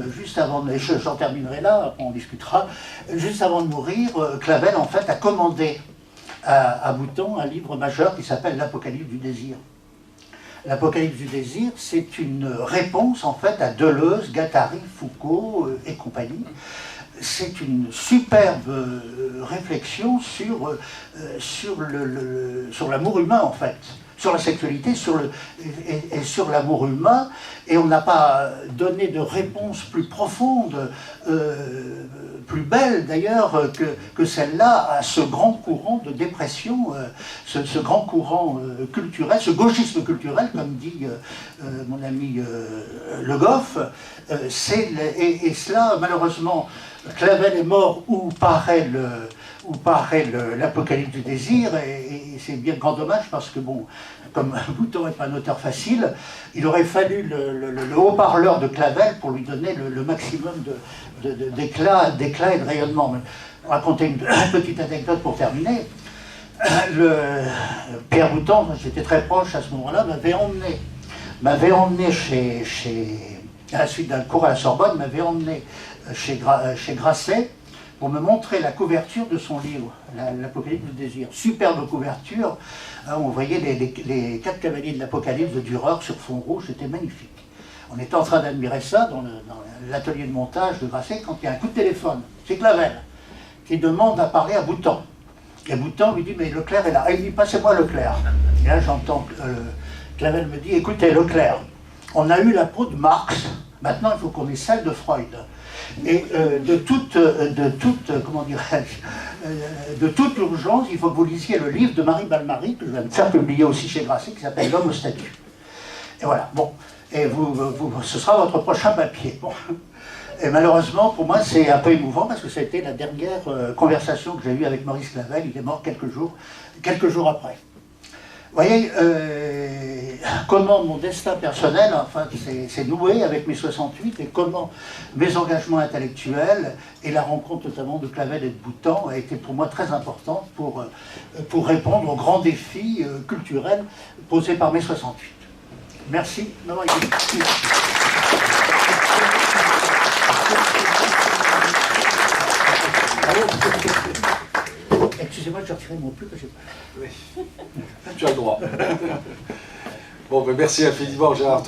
j'en terminerai là, après on discutera, juste avant de mourir, Clavel, en fait, a commandé à Boutan un livre majeur qui s'appelle L'Apocalypse du désir. L'Apocalypse du désir, c'est une réponse en fait à Deleuze, Guattari, Foucault et compagnie. C'est une superbe réflexion sur l'amour humain en fait, sur la sexualité et sur l'amour humain, et on n'a pas donné de réponse plus profonde, plus belle d'ailleurs que celle-là à ce grand courant de dépression, ce grand courant culturel, ce gauchisme culturel, comme dit mon ami Le Goff, et cela malheureusement, Clavel est mort où paraît l'Apocalypse du désir, et c'est bien grand dommage parce que bon, comme Boutan n'est pas un auteur facile, il aurait fallu le haut-parleur de Clavel pour lui donner le maximum d'éclat et de rayonnement. Mais raconter une petite anecdote pour terminer. Pierre Boutan, j'étais très proche à ce moment-là, m'avait emmené à la suite d'un cours à la Sorbonne, m'avait emmené chez Grasset pour me montrer la couverture de son livre, l'Apocalypse du désir. Superbe couverture, hein, on voyait les 4 cavaliers de l'Apocalypse de Dürer sur fond rouge, c'était magnifique. On était en train d'admirer ça dans l'atelier de montage de Grasset quand il y a un coup de téléphone, c'est Clavel, qui demande à parler à Boutan. Et Boutan lui dit, mais Leclerc est là. Et il dit, passez-moi Leclerc. Et là j'entends Clavel me dit, écoutez Leclerc, on a eu la peau de Marx, maintenant il faut qu'on ait celle de Freud. Et de toute urgence, il faut que vous lisiez le livre de Marie Balmary, que je viens de faire publier aussi chez Grasset, qui s'appelle L'homme au statut. Et voilà, bon. Et ce sera votre prochain papier. Bon. Et malheureusement, pour moi, c'est un peu émouvant, parce que ça a été la dernière conversation que j'ai eue avec Maurice Clavel. Il est mort quelques jours après. Vous voyez, comment mon destin personnel, enfin, s'est noué avec mes 68, et comment mes engagements intellectuels et la rencontre notamment de Clavel et de Boutan a été pour moi très importante pour répondre aux grands défis culturels posés par mes 68. Merci de m'avoir écouté. Excusez-moi, je retirerai mon plume, j'ai pas. Oui, tu as le droit. Bon, ben merci infiniment, Gérard.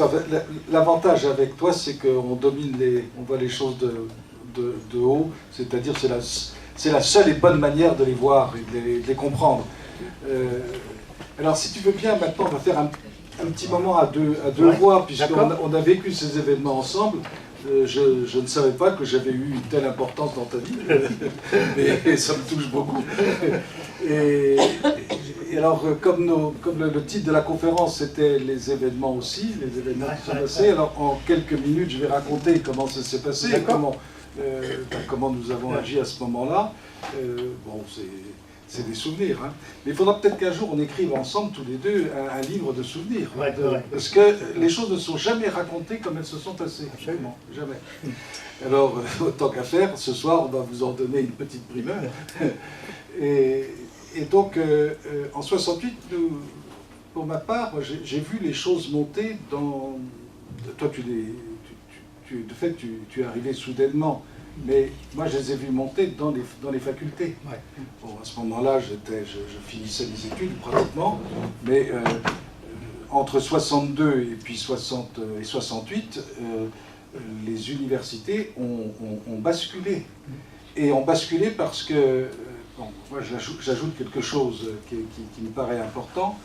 L'avantage avec toi, c'est qu'on domine on voit les choses de haut, c'est-à-dire c'est la seule et bonne manière de les voir et de les comprendre. Alors, si tu veux bien, maintenant, on va faire un petit moment à deux voix, puisqu'on a vécu ces événements ensemble. Je ne savais pas que j'avais eu une telle importance dans ta vie, mais ça me touche beaucoup. Et alors, comme le titre de la conférence, c'était les événements aussi, les événements qui sont passés, alors en quelques minutes, je vais raconter comment ça s'est passé, comment nous avons agi à ce moment-là. Bon, c'est des souvenirs, hein. Mais il faudra peut-être qu'un jour on écrive ensemble, tous les deux, un livre de souvenirs. Parce que les choses ne sont jamais racontées comme elles se sont passées. Absolument, jamais. Alors, autant qu'à faire, ce soir, on va vous en donner une petite primeur. Et donc, en 68, pour ma part, j'ai vu les choses monter dans... Toi, de fait, tu es arrivé soudainement. Mais moi, je les ai vus monter dans les facultés. Ouais. Bon, à ce moment-là, je finissais mes études pratiquement, mais entre 62 et puis 68, les universités ont basculé. et ont basculé parce que, bon, moi j'ajoute quelque chose qui me paraît important,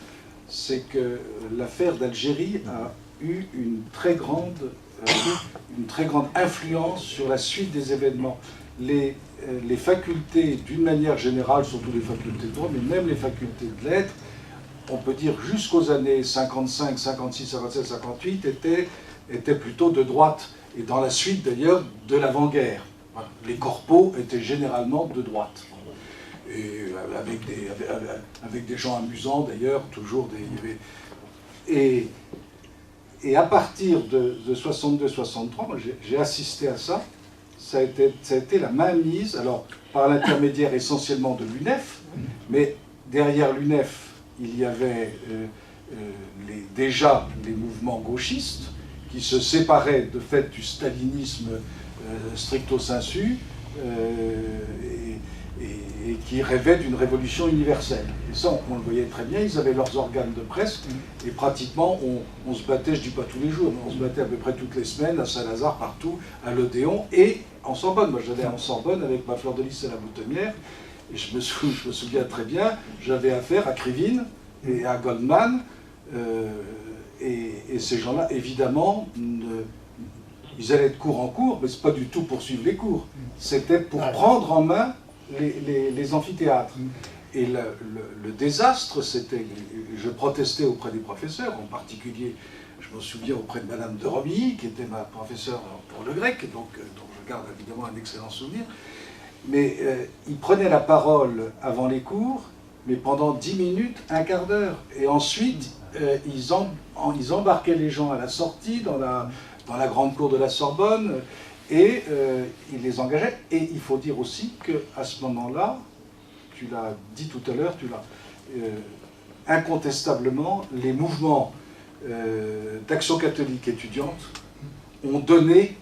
c'est que l'affaire d'Algérie a eu une très grande influence sur la suite des événements. Les facultés, d'une manière générale, surtout les facultés de droit, mais même les facultés de lettres, on peut dire jusqu'aux années 55, 56, 57, 58, étaient plutôt de droite, et dans la suite d'ailleurs de l'avant-guerre. Voilà. Les corpos étaient généralement de droite. Et avec des gens amusants d'ailleurs, toujours des... Et à partir de 62-63, moi j'ai assisté à ça. Ça a été la mainmise, alors par l'intermédiaire essentiellement de l'UNEF, mais derrière l'UNEF, il y avait déjà les mouvements gauchistes qui se séparaient de fait du stalinisme stricto sensu et qui rêvaient d'une révolution universelle. Et ça, on le voyait très bien, ils avaient leurs organes de presse, et pratiquement, on se battait, je ne dis pas tous les jours, mais on se battait à peu près toutes les semaines, à Saint-Lazare, partout, à l'Odéon, et en Sorbonne. Moi, j'allais en Sorbonne avec ma fleur de lys et la boutonnière, et je me souviens très bien, j'avais affaire à Krivine et à Goldman, et ces gens-là, évidemment, ils allaient de cours en cours, mais ce n'est pas du tout pour suivre les cours, c'était pour prendre en main les amphithéâtres. Et le désastre, c'était... Je protestais auprès des professeurs, en particulier, je me souviens auprès de Madame de Romilly, qui était ma professeure pour le grec, donc dont je garde évidemment un excellent souvenir. Mais ils prenaient la parole avant les cours, mais pendant 10 minutes, un quart d'heure. Et ensuite, ils embarquaient les gens à la sortie, dans la grande cour de la Sorbonne, et il les engageait. Et il faut dire aussi qu'à ce moment-là, tu l'as dit tout à l'heure, incontestablement, les mouvements d'action catholique étudiante ont donné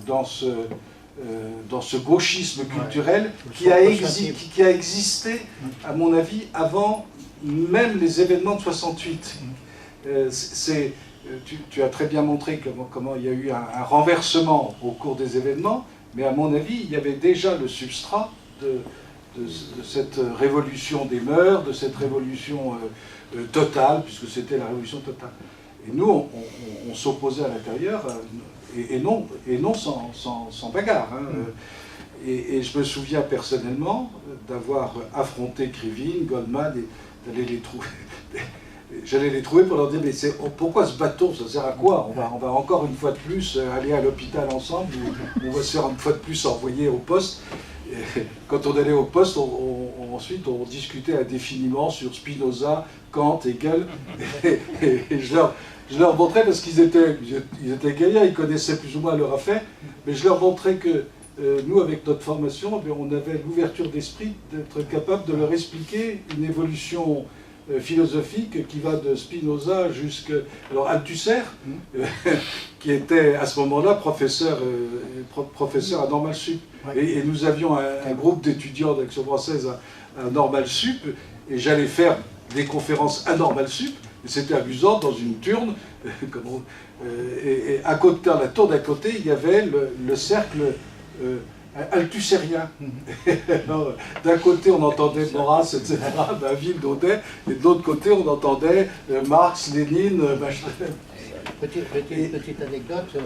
dans ce gauchisme culturel qui a existé, à mon avis, avant même les événements de 68. Tu as très bien montré comment il y a eu un renversement au cours des événements, mais à mon avis, il y avait déjà le substrat de cette révolution des mœurs, de cette révolution totale, puisque c'était la révolution totale. Et nous, on s'opposait à l'intérieur, et non sans bagarre. Hein. Et je me souviens personnellement d'avoir affronté Krivine, Goldman, et d'aller les trouver... J'allais les trouver pour leur dire, mais pourquoi ce bateau, ça sert à quoi? On va encore une fois de plus aller à l'hôpital ensemble, ou on va se faire une fois de plus envoyer au poste. Et quand on allait au poste, ensuite on discutait indéfiniment sur Spinoza, Kant, Hegel, et je leur montrais, parce qu'ils étaient gaillards, ils connaissaient plus ou moins leur affaire, mais je leur montrais que nous, avec notre formation, on avait l'ouverture d'esprit d'être capable de leur expliquer une évolution philosophique qui va de Spinoza jusqu'à... Alors Althusser, qui était à ce moment-là professeur à Normal Sup. Et nous avions un groupe d'étudiants d'Action française à Normal Sup, et j'allais faire des conférences à Normal Sup, et c'était amusant, dans une turne, et à côté, dans la tour d'à côté, il y avait le cercle althusserien. D'un côté on entendait Maurras, etc., Bainville, Daudet, et de l'autre côté on entendait Marx, Lénine, Petite anecdote,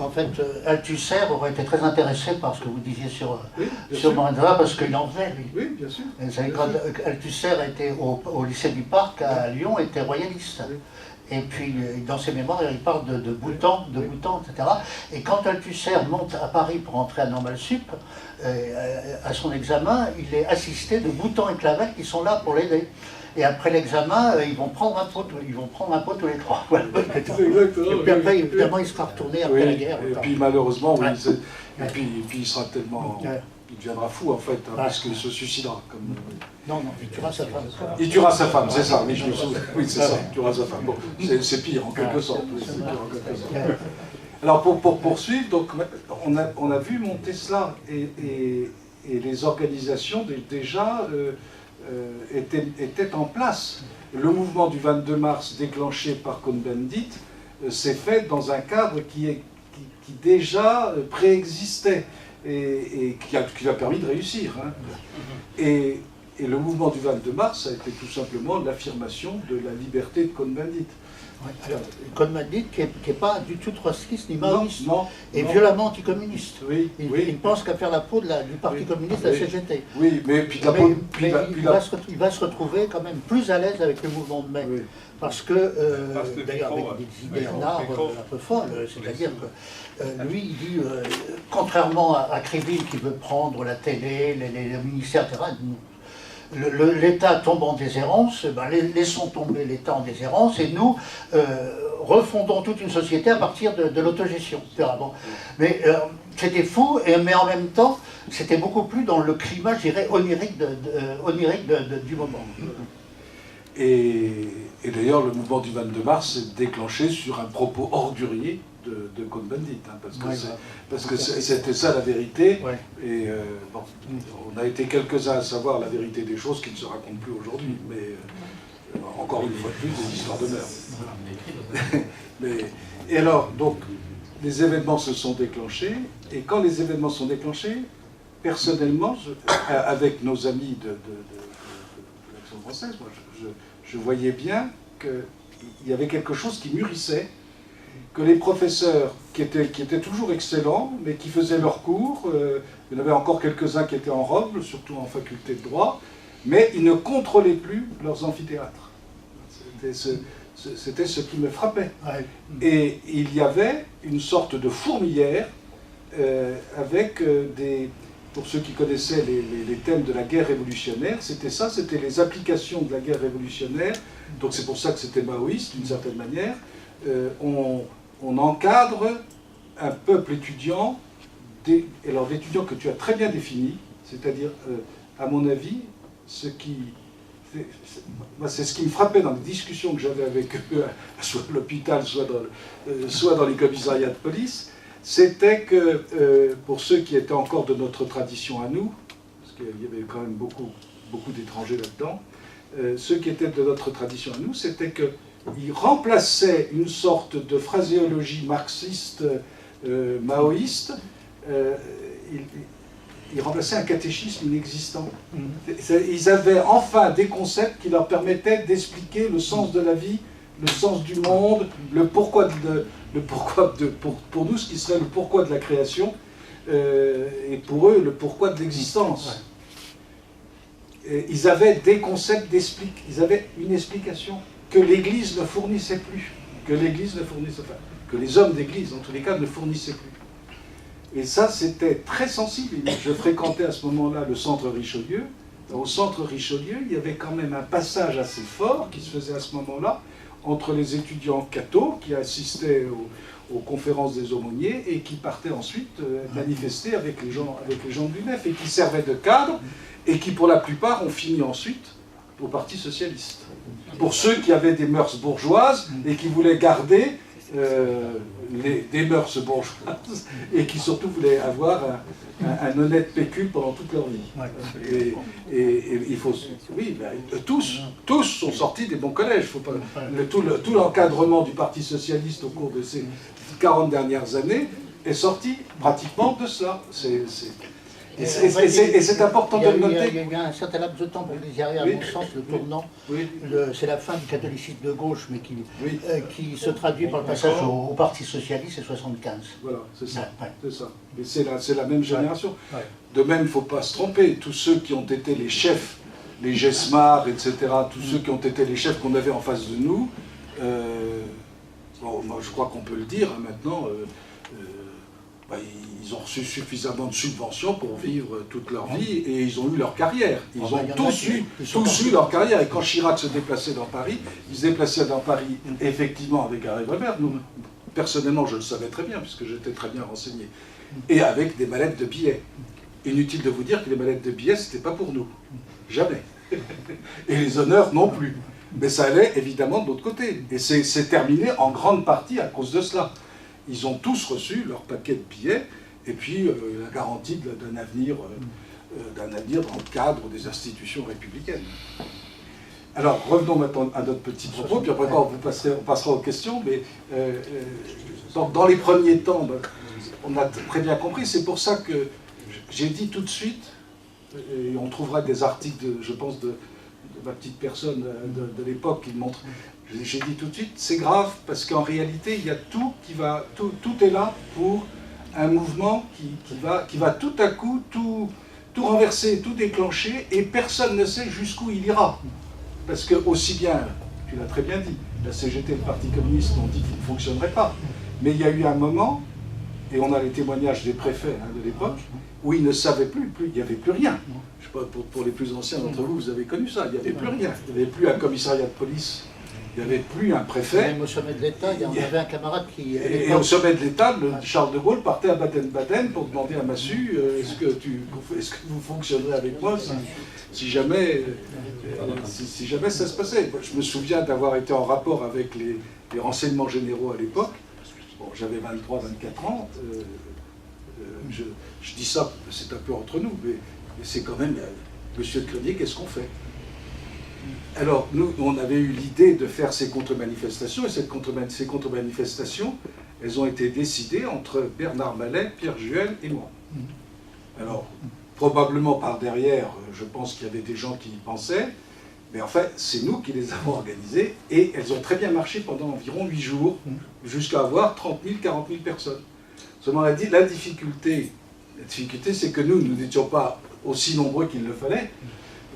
en fait, Althusser aurait été très intéressé par ce que vous disiez sur Mandela, parce qu'il en faisait, lui. Oui, bien sûr. Quand Althusser était au lycée du Parc à Lyon, était royaliste. Oui. Et puis, dans ses mémoires, il parle de Bhoutan, etc. Et quand Althusser monte à Paris pour entrer à Normal Sup, à son examen, il est assisté de Bhoutan et Clavel qui sont là pour l'aider. Et après l'examen, ils vont prendre un pot tous les trois. Voilà. Et puis après, évidemment, il sera retourné après la guerre. Et puis malheureusement, oui, et puis il sera tellement... Il deviendra fou en fait, parce qu'il se suicidera. Non, il tuera sa femme. Il tuera sa femme, c'est ça, oui, je me souviens. Oui, c'est ça, il tuera sa femme. Bon, c'est pire en quelque sorte. Alors pour poursuivre, donc, on a vu monter cela, et les organisations déjà étaient en place. Le mouvement du 22 mars déclenché par Cohn-Bendit s'est fait dans un cadre qui déjà préexistait. et qui a permis de réussir. Hein. Et le mouvement du 22 mars a été tout simplement l'affirmation de la liberté de Cohn-Bendit. Ouais, alors, Cohn-Bendit qui n'est pas du tout trotskiste ni maoïste, et non. violemment anticommuniste. Oui, il pense qu'à faire la peau du Parti communiste, la CGT. Oui, mais puis il va se retrouver quand même plus à l'aise avec le mouvement de mai. Oui. Parce que, d'ailleurs, avec des idées en art un peu folles, c'est-à-dire que lui, il dit, contrairement à Krivine qui veut prendre la télé, les ministères, etc., l'État tombe en déshérence, ben laissons tomber l'État en déshérence et nous refondons toute une société à partir de l'autogestion. Bon. Mais c'était fou, mais en même temps, c'était beaucoup plus dans le climat, je dirais, onirique du moment. Et d'ailleurs, le mouvement du 22 mars s'est déclenché sur un propos ordurier de Cohn-Bendit, hein, parce que c'était ça la vérité. Ouais. Et bon, on a été quelques-uns à savoir la vérité des choses qui ne se racontent plus aujourd'hui, mais encore une fois de plus, des histoires de meurtre. Et alors, donc, les événements se sont déclenchés, et quand les événements sont déclenchés, personnellement, avec nos amis de l'Action française, moi, je voyais bien qu'il y avait quelque chose qui mûrissait, que les professeurs, qui étaient toujours excellents, mais qui faisaient leurs cours, il y en avait encore quelques-uns qui étaient en robe, surtout en faculté de droit, mais ils ne contrôlaient plus leurs amphithéâtres. C'était ce qui me frappait. Ouais. Et il y avait une sorte de fourmilière avec pour ceux qui connaissaient les thèmes de la guerre révolutionnaire, c'était ça, c'était les applications de la guerre révolutionnaire, donc c'est pour ça que c'était maoïste d'une certaine manière. On encadre un peuple étudiant, alors d'étudiants que tu as très bien définis, c'est-à-dire, à mon avis, c'est ce qui me frappait dans les discussions que j'avais avec eux, soit à l'hôpital, soit dans les commissariats de police, c'était que, pour ceux qui étaient encore de notre tradition à nous, parce qu'il y avait quand même beaucoup d'étrangers là-dedans, ceux qui étaient de notre tradition à nous, c'était qu'ils remplaçaient une sorte de phraséologie marxiste, maoïste, ils remplaçaient un catéchisme inexistant. Ils avaient enfin des concepts qui leur permettaient d'expliquer le sens de la vie, le sens du monde, le pourquoi pour nous, ce qui serait le pourquoi de la création, et pour eux, le pourquoi de l'existence. Ils avaient des concepts ils avaient une explication que l'Église ne fournissait plus, que les hommes d'Église, en tous les cas, ne fournissaient plus. Et ça, c'était très sensible. Je fréquentais à ce moment-là le centre Richelieu. Au centre Richelieu, il y avait quand même un passage assez fort qui se faisait à ce moment-là entre les étudiants cathos qui assistaient aux conférences des aumôniers et qui partaient ensuite manifester avec les gens du NEF et qui servaient de cadre et qui, pour la plupart, ont fini ensuite au Parti socialiste. Pour ceux qui avaient des mœurs bourgeoises et qui voulaient garder des mœurs bourgeoises et qui surtout voulaient avoir un honnête pécule pendant toute leur vie. Et il faut... Oui, ben, tous sont sortis des bons collèges. Faut pas, tout l'encadrement du Parti socialiste au cours de ces 40 dernières années est sorti pratiquement de cela. Et c'est important de le noter. Il y a un certain laps de temps pour les y arriver, à mon sens, le tournant. C'est la fin du catholicisme de gauche, mais qui se traduit par le passage au Parti socialiste, c'est 75. Voilà, c'est ça. C'est ça. Mais c'est la même génération. De même, il ne faut pas se tromper. Tous ceux qui ont été les chefs, les Gesmar, etc., tous ceux qui ont été les chefs qu'on avait en face de nous, moi, je crois qu'on peut le dire maintenant, ils ont reçu suffisamment de subventions pour vivre toute leur vie et ils ont eu leur carrière. Ils ont tous eu leur carrière. Et quand Chirac se déplaçait dans Paris, il se déplaçait dans Paris effectivement avec un revolver. Nous, personnellement, je le savais très bien puisque j'étais très bien renseigné. Et avec des mallettes de billets. Inutile de vous dire que les mallettes de billets, c'était pas pour nous. Jamais. Et les honneurs non plus. Mais ça allait évidemment de l'autre côté. Et c'est terminé en grande partie à cause de cela. Ils ont tous reçu leur paquet de billets et puis la garantie d'un avenir dans le cadre des institutions républicaines. Alors, revenons maintenant à notre petit propos, puis après on passera aux questions, mais dans les premiers temps, on a très bien compris, c'est pour ça que j'ai dit tout de suite, et on trouvera des articles, je pense, de ma petite personne de l'époque qui montre, j'ai dit tout de suite, c'est grave, parce qu'en réalité, il y a tout qui va, tout est là pour un mouvement qui va tout à coup, tout renverser, tout déclencher, et personne ne sait jusqu'où il ira. Parce que aussi bien, tu l'as très bien dit, la CGT et le Parti communiste ont dit qu'il ne fonctionnerait pas, mais il y a eu un moment, et on a les témoignages des préfets de l'époque, où ils ne savaient plus, il n'y avait plus rien. Je sais pas, pour les plus anciens d'entre vous, vous avez connu ça, il n'y avait plus rien. Il n'y avait plus un commissariat de police, il n'y avait plus un préfet. Même au sommet de l'État, il y avait un camarade qui... Et au sommet de l'État, Charles de Gaulle partait à Baden-Baden pour demander à Massu est-ce que vous fonctionnerez avec moi si jamais ça se passait. Je me souviens d'avoir été en rapport avec les renseignements généraux à l'époque. Bon, j'avais 23, 24 ans. Je dis ça, c'est un peu entre nous, mais c'est quand même, monsieur le Crenier, qu'est-ce qu'on fait? Alors, nous, on avait eu l'idée de faire ces contre-manifestations, et ces contre-manifestations, elles ont été décidées entre Bernard Malet, Pierre Juel et moi. Alors, probablement par derrière, je pense qu'il y avait des gens qui y pensaient, mais en fait, c'est nous qui les avons organisées, et elles ont très bien marché pendant environ 8 jours, jusqu'à avoir 30 000, 40 000 personnes. Seulement, la difficulté, c'est que nous n'étions pas aussi nombreux qu'il le fallait.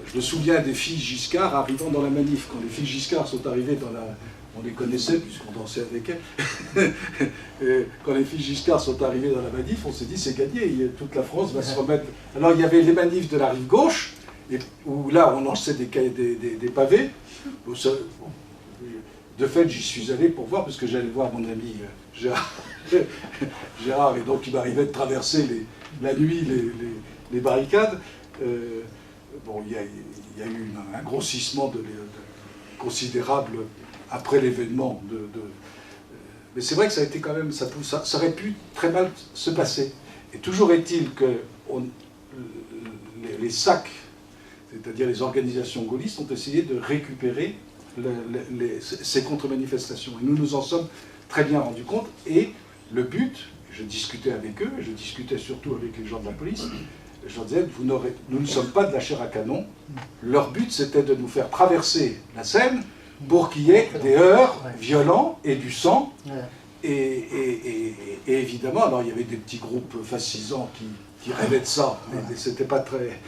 Je me souviens des filles Giscard arrivant dans la manif. Quand les filles Giscard sont arrivées dans la... On les connaissait puisqu'on dansait avec elles. Quand les filles Giscard sont arrivées dans la manif, on s'est dit c'est gagné, toute la France va se remettre... Alors il y avait les manifs de la rive gauche, où là on lançait des pavés. De fait, j'y suis allé pour voir, parce que j'allais voir mon ami Gérard, et donc il m'arrivait de traverser la nuit les barricades. Bon, il y a eu un grossissement considérable après l'événement. Mais c'est vrai que ça a été quand même, ça aurait pu très mal se passer. Et toujours est-il que les SAC, c'est-à-dire les organisations gaullistes, ont essayé de récupérer ces contre-manifestations. Et nous nous en sommes très bien rendus compte. Et le but, je discutais avec eux, je discutais surtout avec les gens de la police, je leur disais, nous ne sommes pas de la chair à canon. Leur but, c'était de nous faire traverser la Seine pour qu'il y ait des heurts violents et du sang. Et évidemment, alors il y avait des petits groupes fascisants qui rêvaient de ça, mais c'était pas très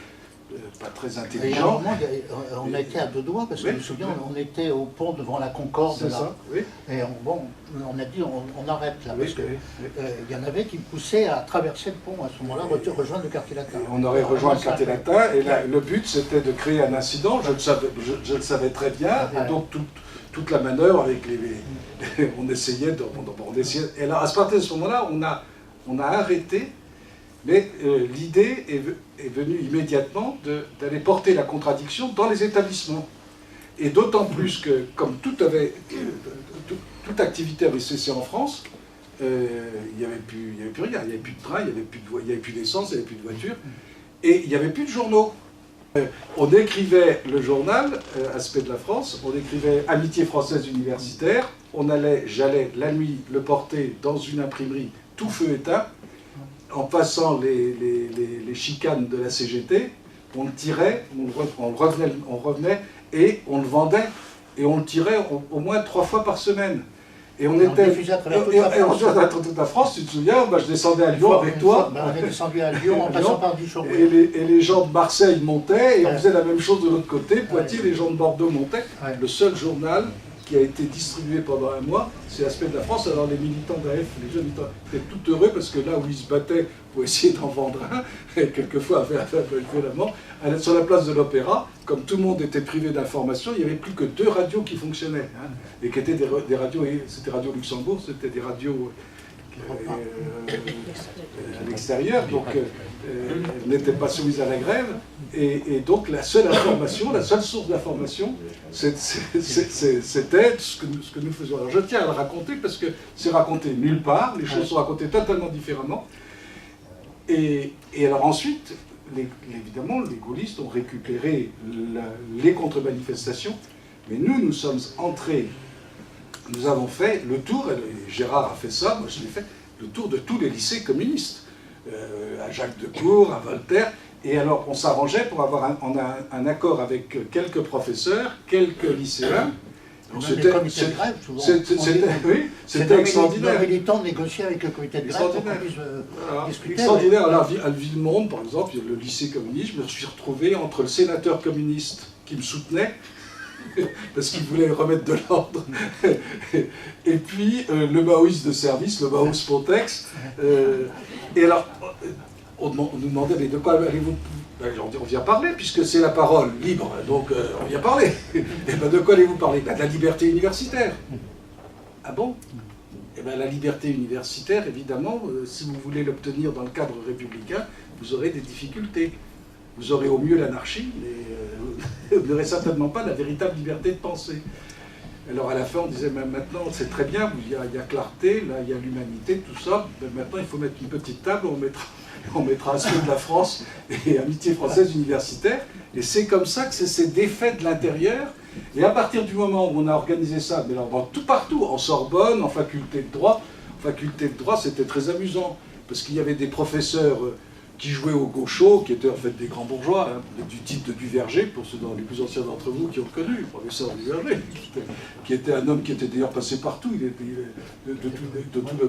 intelligent. Et à un moment, on a été à 2 doigts, parce que je me souviens, on était au pont devant la Concorde, là, et on a dit on arrête là, parce qu'il y en avait qui poussaient à traverser le pont à ce moment-là, rejoindre le quartier latin. On aurait rejoint le quartier latin, et là, le but c'était de créer un incident, je le savais très bien, et donc toute la manœuvre avec on essayait de... Et alors à partir de ce moment-là, on a arrêté. Mais l'idée est venue immédiatement d'aller porter la contradiction dans les établissements. Et d'autant plus que, comme toute activité avait cessé en France, il n'y avait plus rien. Il n'y avait plus de train, il n'y avait plus d'essence, il n'y avait plus de voiture. Et il n'y avait plus de journaux. On écrivait le journal, Aspect de la France, on écrivait Amitié française universitaire. J'allais la nuit le porter dans une imprimerie, tout feu éteint. En passant les chicanes de la CGT, on le tirait, on revenait et on le vendait, et on le tirait au moins 3 fois par semaine. Et on était... diffusait à travers toute la France, tu te souviens, je descendais à Lyon avec toi. On est descendu à Lyon en passant par Dijon. Et les gens de Marseille montaient, et on faisait la même chose de l'autre côté. Poitiers, les gens de Bordeaux montaient. Le seul journal qui a été distribué pendant un mois, c'est Aspect de la France. Alors les militants d'AF, les jeunes militants, étaient tout heureux parce que là où ils se battaient pour essayer d'en vendre un, et quelquefois avaient affaire violemment, sur la place de l'Opéra, comme tout le monde était privé d'information, il n'y avait plus que 2 radios qui fonctionnaient, et qui étaient des radios, c'était Radio Luxembourg, c'était des radios à l'extérieur, donc n'étaient pas soumises à la grève, et donc la seule source d'information, c'était ce que nous faisions. Alors je tiens à le raconter parce que c'est raconté nulle part, les choses sont racontées totalement différemment, et alors ensuite, évidemment, les gaullistes ont récupéré les contre-manifestations, mais nous sommes entrés. Nous avons fait le tour, et Gérard a fait ça, moi je l'ai fait, le tour de tous les lycées communistes. à Jacques Decour, à Voltaire. Et alors, on s'arrangeait pour avoir un accord avec quelques professeurs, quelques lycéens. C'était comités de grève, souvent. C'était extraordinaire. Nos militants négociaient avec le comité de grève pour qu'on puisse discuter. Extraordinaire. Alors, à Villemonde, par exemple, le lycée communiste, je me suis retrouvé entre le sénateur communiste qui me soutenait, parce qu'il voulait remettre de l'ordre, et puis le maoïste de service, le Maoïs Pontex. Et alors, on nous demandait, mais de quoi allez-vous... On vient parler, puisque c'est la parole libre, donc on vient parler. Et bien de quoi allez-vous parler? De la liberté universitaire. Ah bon? Et bien la liberté universitaire, évidemment, si vous voulez l'obtenir dans le cadre républicain, vous aurez des difficultés. Vous aurez au mieux l'anarchie, mais vous n'aurez certainement pas la véritable liberté de penser. Alors à la fin, on disait, mais maintenant, c'est très bien, il y a clarté, là, il y a l'humanité, tout ça, mais maintenant, il faut mettre une petite table, on mettra Assaut de la France et Amitié française universitaire, et c'est comme ça que c'est ces défaits de l'intérieur, et à partir du moment où on a organisé ça, mais alors partout, en Sorbonne, en faculté de droit, c'était très amusant, parce qu'il y avait des professeurs qui jouaient au gaucho, qui étaient en fait des grands bourgeois, hein, du type de Duverger, pour ceux les plus anciens d'entre vous qui ont connu, le professeur Duverger, qui était un homme qui était d'ailleurs passé partout, il était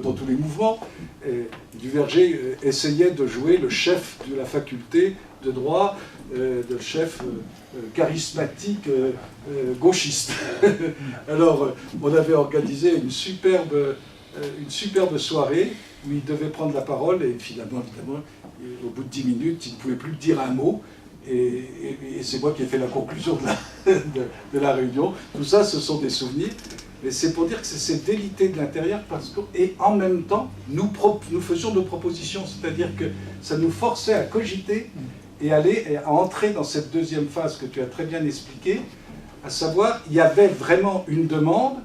dans tous les mouvements. Et Duverger essayait de jouer le chef de la faculté de droit, le chef charismatique gauchiste. Alors, on avait organisé une superbe soirée où il devait prendre la parole, et finalement, évidemment, au bout de 10 minutes, il ne pouvait plus dire un mot, et c'est moi qui ai fait la conclusion de la réunion. Tout ça, ce sont des souvenirs, mais c'est pour dire que c'est cette délité de l'intérieur, et en même temps, nous faisions nos propositions, c'est-à-dire que ça nous forçait à cogiter et à entrer dans cette deuxième phase que tu as très bien expliquée, à savoir, il y avait vraiment une demande,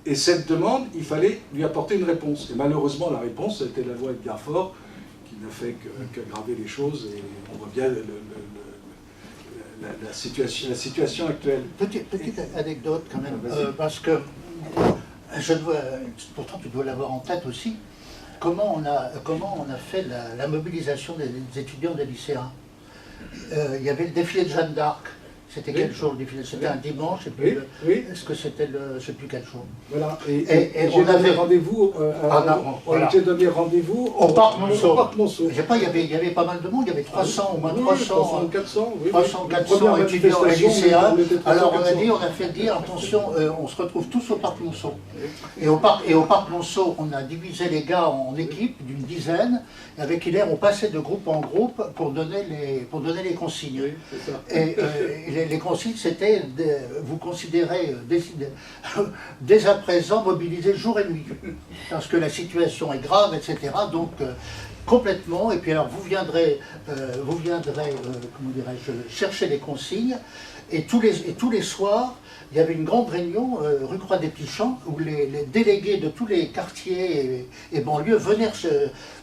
et cette demande, il fallait lui apporter une réponse. Et malheureusement, la réponse, c'était la loi Edgar Faure, qui n'a fait qu'aggraver les choses, et on voit bien la situation actuelle. Petite anecdote quand même, parce que, pourtant tu dois l'avoir en tête aussi, comment on a fait la mobilisation des étudiants des lycéens. Il y avait le défilé de Jeanne d'Arc. C'était quel jour le défilé? C'était un dimanche, et puis est-ce que c'était je ne sais plus quel jour. Voilà, et on avait rendez-vous, on s'est donné rendez-vous au Parc Monceau. Je sais pas, il y avait pas mal de monde, il y avait 300, au moins 300, 400 étudiants et lycéens. Alors on a fait dire, attention, on se retrouve tous au Parc Monceau. Et au Parc Monceau, on a divisé les gars en équipes d'une dizaine, et avec Hilaire, on passait de groupe en groupe pour donner les consignes. Oui, c'est ça. Et les consignes, c'était, vous considérez dès à présent mobiliser jour et nuit, parce que la situation est grave, etc. Donc complètement, et puis alors vous viendrez comment dirais-je, chercher les consignes, et tous les soirs, il y avait une grande réunion rue Croix des Petits Champs où les délégués de tous les quartiers et banlieues venaient,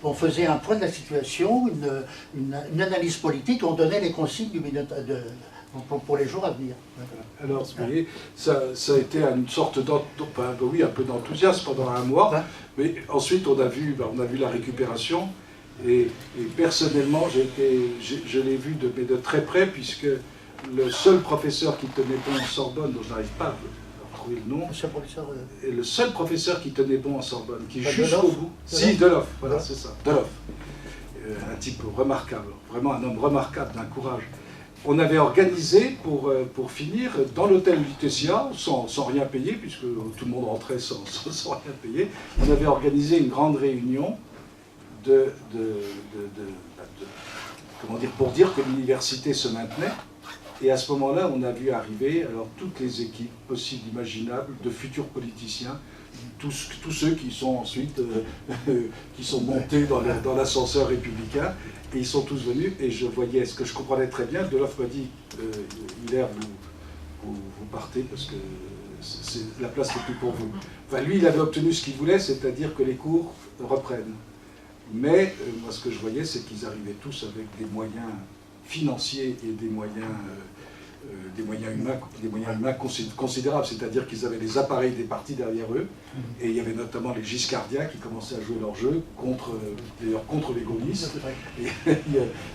on faisait un point de la situation, une analyse politique, on donnait les consignes pour les jours à venir. Alors, vous voyez, ça a été une sorte un peu d'enthousiasme pendant un mois, mais ensuite on a vu la récupération, et personnellement, je l'ai vu de très près, puisque le seul professeur qui tenait bon en Sorbonne, dont je n'arrive pas à retrouver le nom, et le seul professeur qui tenait bon en Sorbonne, qui jusqu'au bout... Si, Deloff, voilà, c'est ça, Deloff. Un type remarquable, vraiment un homme remarquable, d'un courage. On avait organisé, pour finir, dans l'hôtel Lutetia, sans rien payer, puisque tout le monde rentrait sans rien payer, on avait organisé une grande réunion comment dire, pour dire que l'université se maintenait. Et à ce moment-là, on a vu arriver toutes les équipes possibles, imaginables, de futurs politiciens, tous ceux qui sont ensuite qui sont montés dans l'ascenseur républicain, et ils sont tous venus, et je voyais ce que je comprenais très bien. Deloff m'a dit, Hilaire, vous partez parce que la place n'est plus pour vous. Enfin, lui, il avait obtenu ce qu'il voulait, c'est-à-dire que les cours reprennent. Mais moi, ce que je voyais, c'est qu'ils arrivaient tous avec des moyens financiers et des moyens des moyens humains considérables, c'est-à-dire qu'ils avaient les appareils des partis derrière eux, et il y avait notamment les giscardiens qui commençaient à jouer leur jeu contre les gaullistes.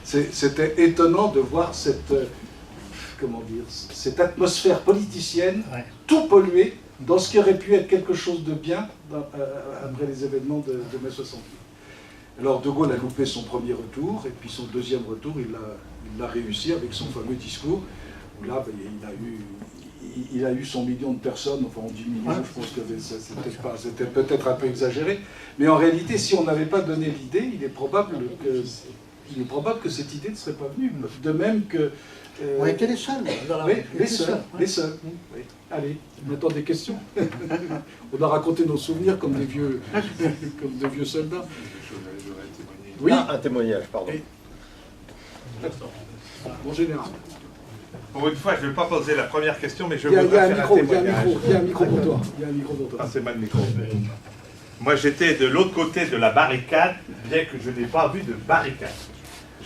C'était étonnant de voir cette atmosphère politicienne, tout polluée, dans ce qui aurait pu être quelque chose de bien après les événements de mai 68. Alors De Gaulle a loupé son premier retour, et puis son deuxième retour, il l'a réussi avec son fameux discours, où là, il a eu son million de personnes, enfin on dit million, je pense que c'était peut-être un peu exagéré, mais en réalité, si on n'avait pas donné l'idée, il est probable que cette idée ne serait pas venue, de même que... on était les seuls. Oui, les seuls. Oui. Allez, maintenant des questions. On a raconté nos souvenirs comme des vieux soldats. Oui. Un témoignage, pardon. Mon général. Pour une fois, je ne vais pas poser la première question, mais je Il y a voudrais un faire micro, un témoignage. il y a un micro pour toi. Ah, c'est mal le micro. Moi, j'étais de l'autre côté de la barricade, bien que je n'ai pas vu de barricade.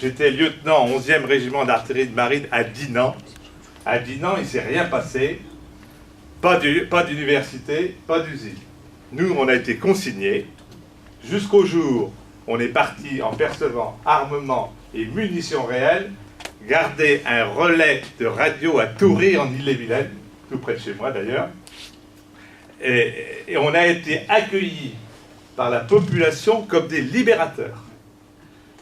J'étais lieutenant au 11e régiment d'artillerie de marine à Dinan. À Dinan, il ne s'est rien passé. Pas d'université, pas d'usine. Nous, on a été consignés. Jusqu'au jour où on est parti en percevant armement et munitions réelles, garder un relais de radio à Toury en Ille-et-Vilaine, tout près de chez moi d'ailleurs. Et on a été accueillis par la population comme des libérateurs.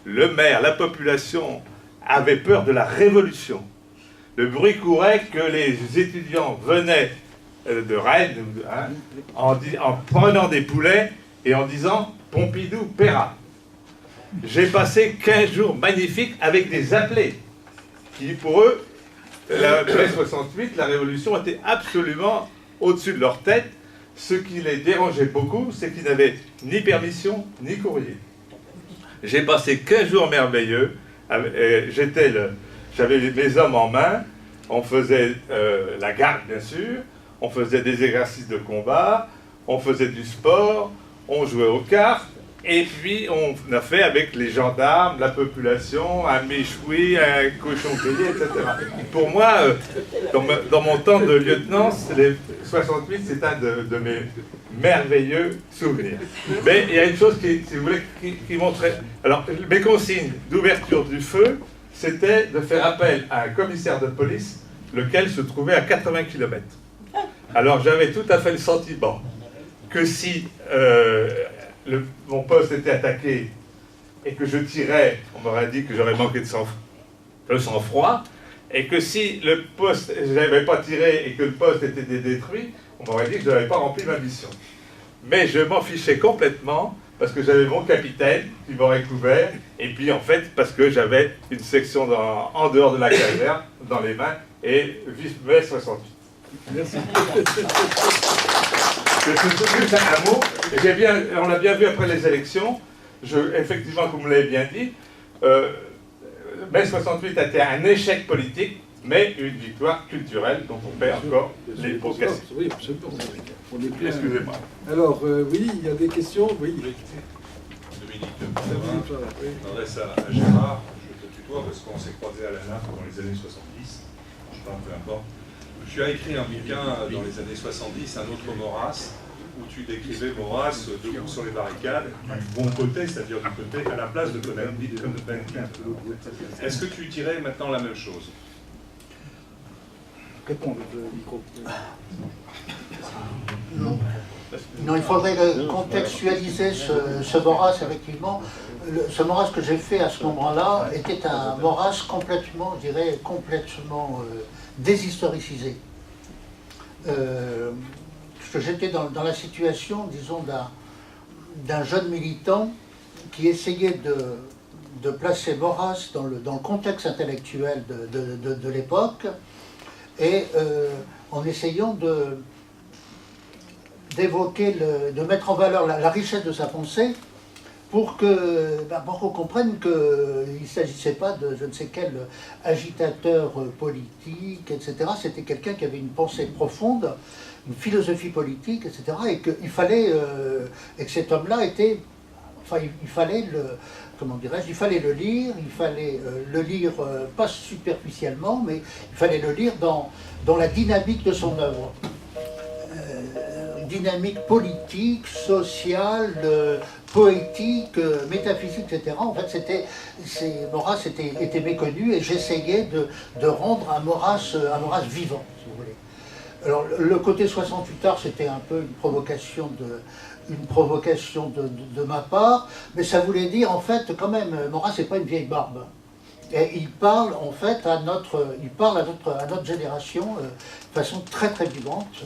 Le maire, la population avait peur de la révolution. Le bruit courait que les étudiants venaient de Rennes en prenant des poulets et en disant « Pompidou paiera ». J'ai passé 15 jours magnifiques avec des appelés qui, pour eux, mai 68, la révolution était absolument au-dessus de leur tête. Ce qui les dérangeait beaucoup, c'est qu'ils n'avaient ni permission, ni courrier. J'ai passé 15 jours merveilleux. J'avais mes hommes en main. On faisait la garde, bien sûr. On faisait des exercices de combat. On faisait du sport. On jouait aux cartes. Et puis, on a fait avec les gendarmes, la population, un méchoui, un cochon grillé, etc. Pour moi, dans mon temps de lieutenant, les 68, c'est un de mes merveilleux souvenirs. Mais il y a une chose qui, si vous voulez, qui montrait... Alors, mes consignes d'ouverture du feu, c'était de faire appel à un commissaire de police, lequel se trouvait à 80 km. Alors, j'avais tout à fait le sentiment que si... mon poste était attaqué et que je tirais, on m'aurait dit que j'aurais manqué de sang-froid, et que si le poste, je n'avais pas tiré et que le poste était détruit, on m'aurait dit que je n'avais pas rempli ma mission. Mais je m'en fichais complètement, parce que j'avais mon capitaine qui m'aurait couvert, et puis en fait, parce que j'avais une section en dehors de la caserne, dans les mains, et vive mai 68. Merci. C'est un mot. On l'a bien vu après les élections. Effectivement, comme vous l'avez bien dit, mai 68 a été un échec politique, mais une victoire culturelle dont on paie encore les pots cassés. Oui, absolument. Excusez-moi. Alors, oui, il y a des questions. Oui. Dominique, je m'adresse à Gérard. Je te tutoie parce qu'on s'est croisés à la NAF dans les années 70. Je parle, peu importe. Tu as écrit un bouquin dans les années 70, Un autre Maurras, où tu décrivais Maurras debout sur les barricades, du bon côté, c'est-à-dire du côté à la place de Cohn-Bendit. Est-ce que tu dirais maintenant la même chose? Réponds le micro. Non, il faudrait contextualiser ce Maurras, effectivement. Ce Maurras que j'ai fait à ce moment-là était un Maurras complètement, je dirais, complètement déshistoricisé. Parce que j'étais dans la situation, disons, d'un jeune militant qui essayait de placer Maurras dans le contexte intellectuel de l'époque, et en essayant d'évoquer, de mettre en valeur la richesse de sa pensée, pour qu'on comprenne qu'il ne s'agissait pas de je ne sais quel agitateur politique, etc. C'était quelqu'un qui avait une pensée profonde, une philosophie politique, etc. Et qu'il fallait, et que cet homme-là était enfin, il fallait le, comment dirais-je, il fallait le lire, pas superficiellement, mais il fallait le lire dans la dynamique de son œuvre. Dynamique politique, sociale, poétique, métaphysique, etc. En fait, Maurras était méconnu et j'essayais de rendre un Maurras vivant, si vous voulez. Alors, le côté 68 arts, c'était un peu une provocation de ma part, mais ça voulait dire, en fait, quand même, Maurras, c'est pas une vieille barbe. Et il parle, en fait, à notre génération de façon très, très vivante,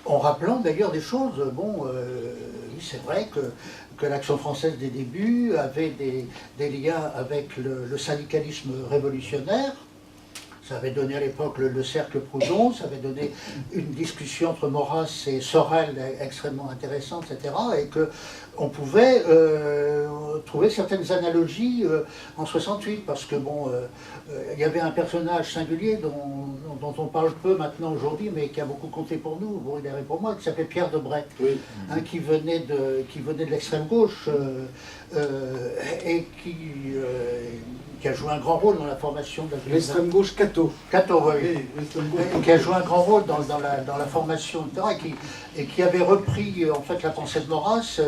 en rappelant d'ailleurs des choses. Bon, oui, c'est vrai que l'Action française des débuts avait des liens avec le syndicalisme révolutionnaire. Ça avait donné à l'époque le cercle Proudhon, ça avait donné une discussion entre Maurras et Sorel extrêmement intéressante, etc. Et qu'on pouvait trouver certaines analogies en 68, parce que bon, il y avait un personnage singulier dont on parle peu maintenant aujourd'hui, mais qui a beaucoup compté pour nous, bon, il avait pour moi, qui s'appelait Pierre Debret, oui. Hein, qui venait de l'extrême gauche et qui a joué un grand rôle dans la formation de l'extrême gauche Cato. Cato, oui. Qui a joué un grand rôle dans la formation, etc. Et qui avait repris en fait la pensée de Maurras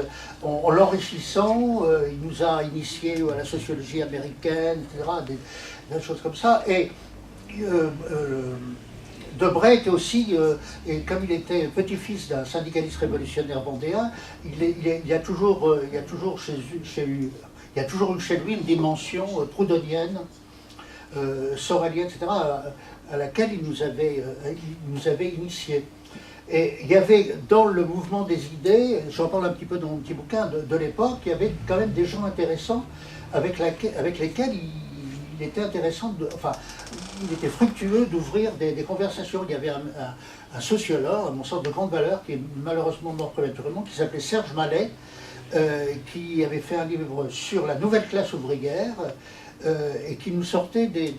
en l'enrichissant. Il nous a initiés à la sociologie américaine, etc. Des choses comme ça. Et Debret était aussi, et comme il était petit-fils d'un syndicaliste révolutionnaire vendéen, il y a toujours eu chez lui une dimension proudhonienne, sorelienne, etc., à laquelle il nous avait initiés. Et il y avait dans le mouvement des idées, j'en parle un petit peu dans mon petit bouquin de l'époque, il y avait quand même des gens intéressants avec lesquels il était intéressant, il était fructueux d'ouvrir des conversations. Il y avait un sociologue, à mon sens de grande valeur, qui est malheureusement mort prématurément, qui s'appelait Serge Mallet, qui avait fait un livre sur la nouvelle classe ouvrière et qui nous sortait des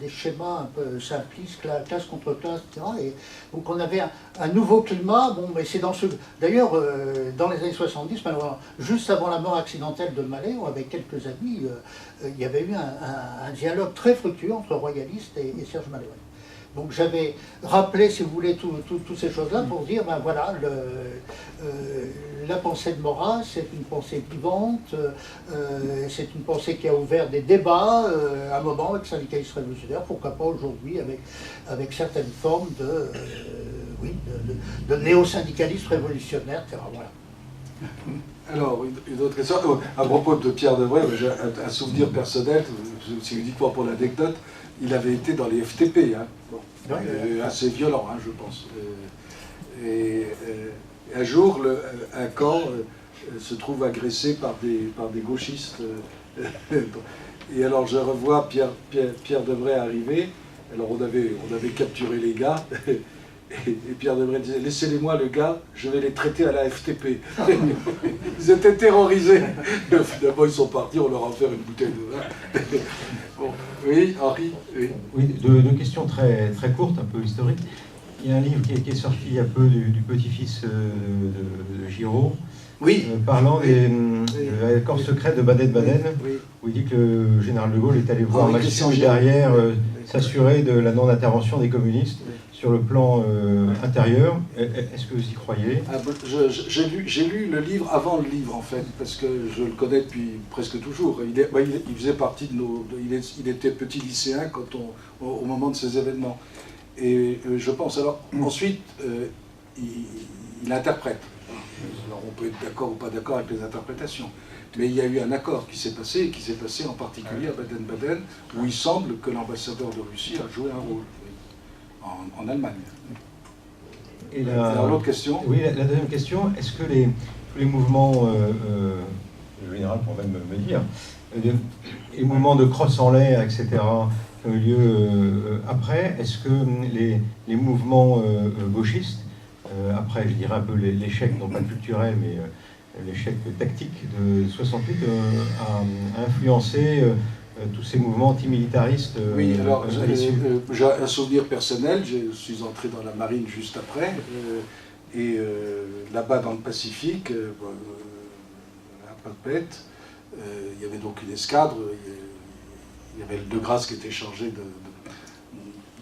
schémas un peu simplistes, classe contre classe, etc. Et donc on avait un nouveau climat. Bon, mais c'est d'ailleurs, dans les années 70, juste avant la mort accidentelle de Mallet, avec quelques amis, il y avait eu un dialogue très fructueux entre royalistes et Serge Mallet. Donc j'avais rappelé, si vous voulez, toutes ces choses-là pour dire, ben voilà, la pensée de Maurras, c'est une pensée vivante, c'est une pensée qui a ouvert des débats à un moment avec syndicalistes révolutionnaires, pourquoi pas aujourd'hui avec certaines formes de néo-syndicalistes révolutionnaires, etc. Voilà. Alors, une autre question. À propos de Pierre Debret, j'ai un souvenir personnel, c'est uniquement pour l'anecdote. Il avait été dans les FTP, hein. Bon, assez violent, hein, je pense. Et un jour, un camp se trouve agressé par des gauchistes. Et alors je revois Pierre Debret arriver. Alors on avait capturé les gars. Et Pierre Debret disait, laissez-les-moi le gars, je vais les traiter à la FTP. Ils étaient terrorisés. Finalement ils sont partis, on leur a offert une bouteille de vin. Bon. Oui, Henri. Oui, deux questions très, très courtes, un peu historiques. Il y a un livre qui est sorti un peu du petit-fils de Giraud, oui. Parlant de l'accord secret de Baden-Baden, oui. Où il dit que le général de Gaulle est allé voir Massieu derrière s'assurer de la non-intervention des communistes. Oui. Sur le plan intérieur, est-ce que vous y croyez? J'ai lu le livre avant le livre, en fait, parce que je le connais depuis presque toujours. Il faisait partie de nos... Il était petit lycéen au moment de ces événements. Et je pense... Alors, ensuite, il interprète. Alors, on peut être d'accord ou pas d'accord avec les interprétations. Mais il y a eu un accord qui s'est passé en particulier à Baden-Baden, où il semble que l'ambassadeur de Russie a joué un rôle. En Allemagne. Et l'autre question? Oui, la deuxième question, est-ce que tous les mouvements, le général pourrait même me dire, les mouvements de crosse en l'air, etc., qui ont eu lieu après, est-ce que les mouvements gauchistes, après, je dirais un peu l'échec, non pas culturel, mais l'échec tactique de 68, a influencé tous ces mouvements antimilitaristes? Oui, alors j'ai un souvenir personnel, je suis entré dans la marine juste après, et là-bas dans le Pacifique, à Papeete, Il y avait donc une escadre, il y avait le De Grasse qui était chargé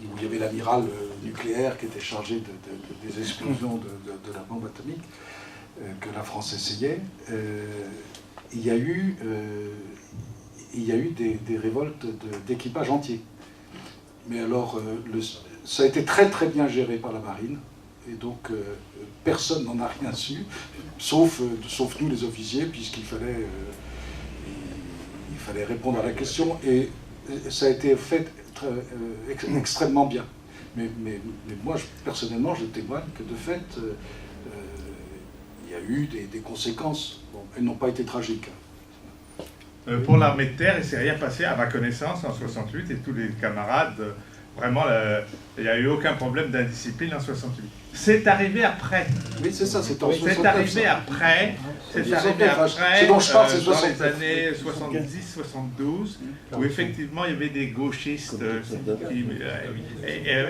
où il y avait l'amiral nucléaire qui était chargé des explosions de la bombe atomique que la France essayait. Il y a eu des révoltes d'équipage entier. Mais alors, ça a été très très bien géré par la marine, et donc personne n'en a rien su, sauf nous les officiers, puisqu'il fallait répondre à la question, et ça a été fait extrêmement bien. Mais moi, personnellement, je témoigne que de fait, il y a eu des conséquences. Bon, elles n'ont pas été tragiques. Pour l'armée de terre, il ne s'est rien passé à ma connaissance en 68, et tous les camarades, vraiment, il n'y a eu aucun problème d'indiscipline en 68. C'est arrivé après. Oui, c'est ça, c'est en 69. C'est arrivé après. C'est arrivé après, c'est dont je parle, c'est dans 69. les années 70-72, où effectivement il y avait des gauchistes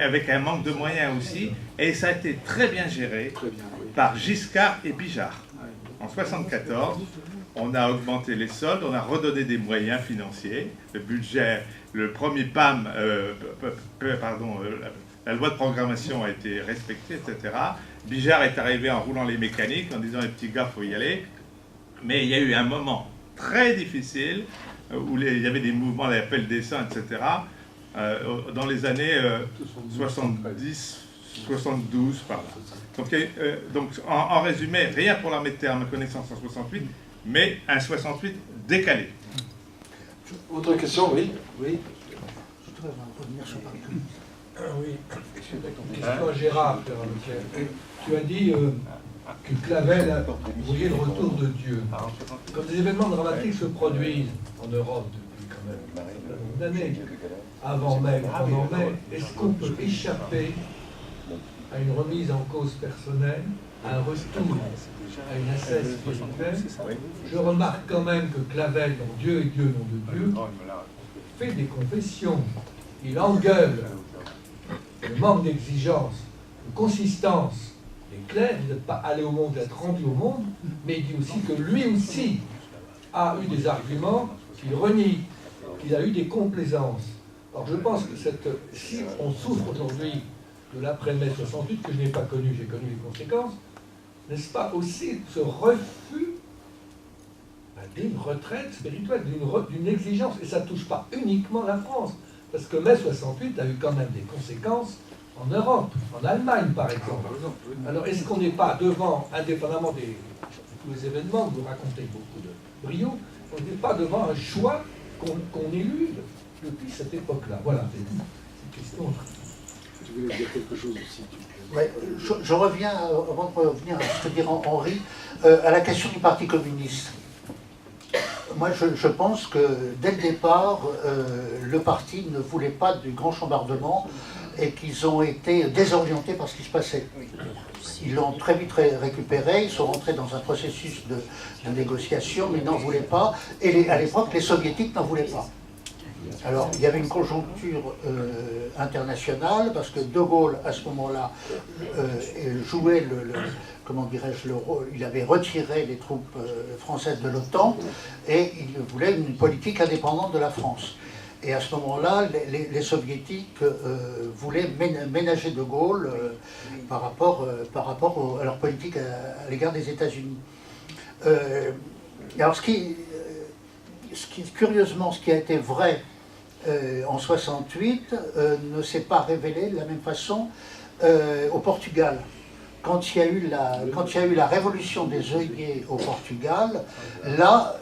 avec un manque de moyens aussi, et ça a été très bien géré par Giscard et Bijard. En 74, on a augmenté les soldes, on a redonné des moyens financiers, le budget, le premier PAM, la loi de programmation a été respectée, etc. Bijard est arrivé en roulant les mécaniques, en disant les petits gars, il faut y aller. Mais il y a eu un moment très difficile où il y avait des mouvements d'appel des saints, etc. Dans les années 70, 72, par là. Donc en résumé, rien pour l'armée de terre, à ma connaissance, en 68, mais un 68 décalé. Autre question, oui. Je voudrais revenir sur Paris. Oui, question à Gérard. Tu as dit que Clavel a voyé le retour de Dieu. Quand des événements dramatiques se produisent en Europe depuis quand même une année, avant mai, pendant mai, est-ce qu'on peut échapper à une remise en cause personnelle, à un retour à une assesse spirituelle? Je remarque quand même que Clavel, dont Dieu est Dieu, nom de Dieu, fait des confessions. Il engueule le manque d'exigence, de consistance des clercs. Vous n'êtes pas allé au monde, vous êtes rendu au monde, mais il dit aussi que lui aussi a eu des arguments qu'il renie, qu'il a eu des complaisances. Alors je pense que si on souffre aujourd'hui de l'après-mai 68, que je n'ai pas connu, j'ai connu les conséquences, n'est-ce pas aussi ce refus d'une retraite spirituelle, d'une exigence? Et ça ne touche pas uniquement la France, parce que mai 68 a eu quand même des conséquences en Europe, en Allemagne par exemple. Alors est-ce qu'on n'est pas devant, indépendamment de tous les événements, vous racontez beaucoup de brio, on n'est pas devant un choix qu'on élude depuis cette époque-là? Voilà, c'est une question. Tu voulais dire quelque chose aussi? Ouais, je reviens, avant de revenir à ce que dit Henri, à la question du Parti communiste. Moi, je pense que dès le départ, le parti ne voulait pas du grand chambardement et qu'ils ont été désorientés par ce qui se passait. Ils l'ont très vite récupéré, ils sont rentrés dans un processus de négociation, mais ils n'en voulaient pas. Et à l'époque, les soviétiques n'en voulaient pas. Alors, il y avait une conjoncture internationale, parce que De Gaulle, à ce moment-là, jouait comment dirais-je, le rôle. Il avait retiré les troupes françaises de l'OTAN, et il voulait une politique indépendante de la France. Et à ce moment-là, les soviétiques voulaient ménager De Gaulle par rapport à leur politique à l'égard des États-Unis. Alors, curieusement, ce qui a été vrai en 68 ne s'est pas révélé de la même façon au Portugal. Quand il y a eu la révolution des œillets au Portugal, là,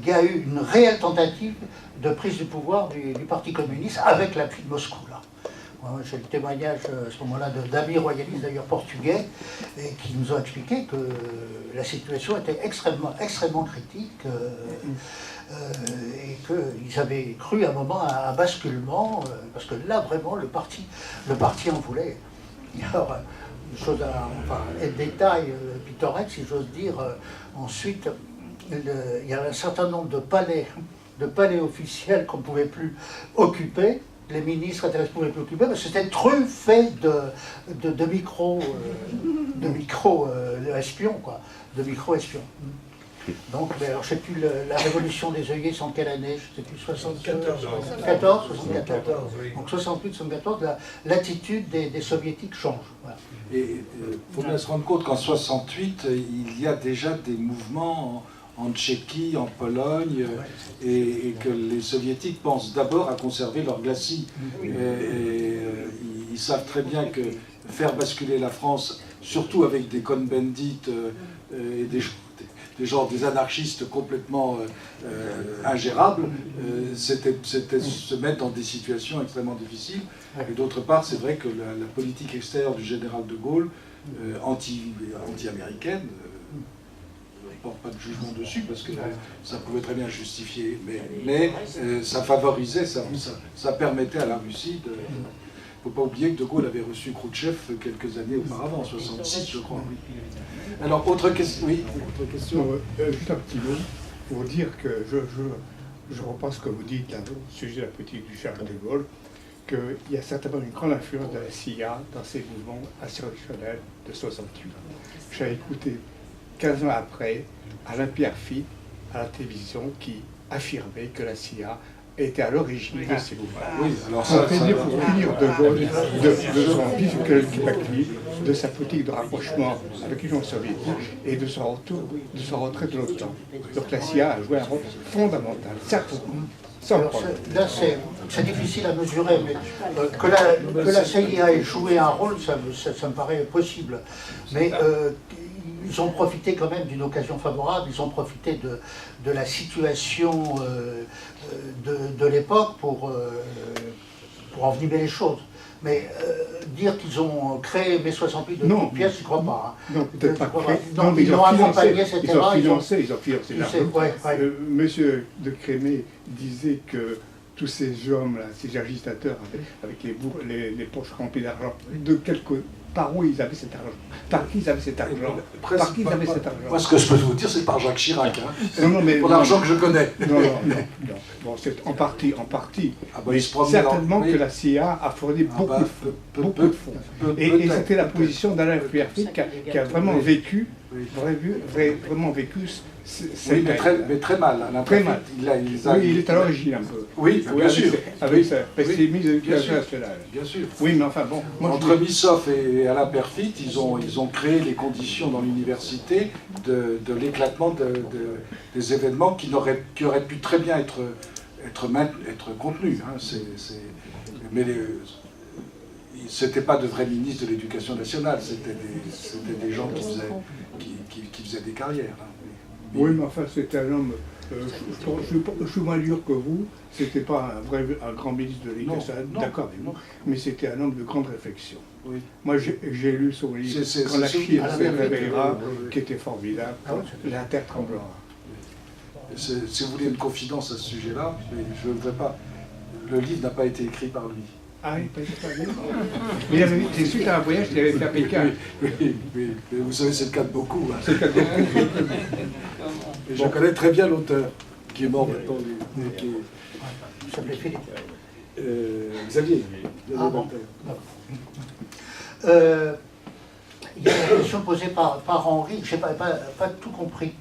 il y a eu une réelle tentative de prise du pouvoir du Parti communiste avec l'appui de Moscou. J'ai le témoignage à ce moment-là d'amis royalistes, d'ailleurs portugais, et qui nous ont expliqué que la situation était extrêmement critique et qu'ils avaient cru à un moment à un basculement, parce que là, vraiment, le parti en voulait. Alors, une chose un détail pittoresque, si j'ose dire, ensuite, il y a un certain nombre de palais officiels qu'on ne pouvait plus occuper. Les ministres ne pouvaient plus occuper, mais c'était truffé de micro-espions, quoi. De micro-espions. Donc, mais alors, je ne sais plus, la révolution des œillets, c'est en quelle année? Je ne sais plus, 74, 74. Oui. Donc 68, 74, l'attitude des soviétiques change. Voilà. Et il faut bien se rendre compte qu'en 68, il y a déjà des mouvements en Tchéquie, en Pologne, et que les soviétiques pensent d'abord à conserver leur glacis. Ils savent très bien que faire basculer la France, surtout avec des Cohn-Bendit et des anarchistes complètement ingérables, c'était se mettre dans des situations extrêmement difficiles. Et d'autre part, c'est vrai que la politique extérieure du général de Gaulle, anti-américaine, ne porte pas de jugement dessus, parce que ça pouvait très bien justifier, mais ça favorisait, ça permettait à la Russie de... Il ne faut pas oublier que De Gaulle avait reçu Khrouchtchev quelques années auparavant, en 66, je crois. Alors, autre question. Oui, autre question. Juste un petit mot pour dire que je reprends ce que vous dites au sujet de la politique du général de Gaulle, qu'il y a certainement une grande influence de la CIA dans ces mouvements insurrectionnels de 68. J'ai écouté 15 ans après Alain Pierrefitte à la télévision qui affirmait que la CIA était à l'origine de ces mouvements. Oui, alors ça, pour finir de Gaulle, de son actif, de sa politique de rapprochement avec l'Union soviétique et de son retour, de son retrait de l'OTAN. Donc la CIA a joué un rôle fondamental, certainement. Là, c'est difficile à mesurer, mais que la CIA ait joué un rôle, ça me paraît possible. Mais ils ont profité quand même d'une occasion favorable, ils ont profité de la situation de l'époque pour envenimer les choses. Mais dire qu'ils ont créé mai 68 de toutes pièces, je ne crois pas. Hein. Non, peut-être pas créé. Non, mais ils l'ont accompagné, etc. Ils ont financé Monsieur de Crémé disait que tous ces hommes-là, ces agitateurs avec les poches remplies d'argent, par où ils avaient cet argent? Par qui ils avaient cet argent? Par qui ils avaient cet argent? Moi, ce que je peux vous dire, c'est par Jacques Chirac. Hein. Non, mais, pour l'argent que je connais. Non. Bon, c'est en partie. Mais certainement que la CIA a fourni beaucoup de fonds. Et c'était la position d'Alain Pierrefitte qui a vraiment vécu, vraiment vécu. Oui, mais très mal. Très mal. Il est à l'origine un peu. Oui, bien sûr. Avec sa pessimisme de l'éducation nationale. Bien sûr. Oui, mais enfin bon. Entre Missoff et Alain Pierrefitte, ils ont créé les conditions dans l'université de l'éclatement des événements qui auraient pu très bien être contenus. Hein. Mais c'était pas de vrais ministres de l'éducation nationale, c'était des gens qui faisaient des carrières. Hein. Oui, mais enfin, c'était un homme, je suis moins dur que vous, c'était pas un grand ministre de l'éducation, d'accord avec vous, mais c'était un homme de grande réflexion. Oui. Moi, j'ai lu son livre, Quand la Chine se réveillera, qui était formidable, La Terre tremblera. Si vous voulez une confidence à ce sujet-là, je ne veux pas. Le livre n'a pas été écrit par lui. Ah oui, pas lui. Mais c'est suite à un voyage qu'il avait fait à Pékin. Oui, mais vous savez, c'est le cas de beaucoup. Hein. C'est le cas de beaucoup. Et je connais très bien l'auteur, qui est mort maintenant. Il s'appelait Philippe. Xavier. Ah bon. Il y a une question posée par Henri, je n'ai pas tout compris.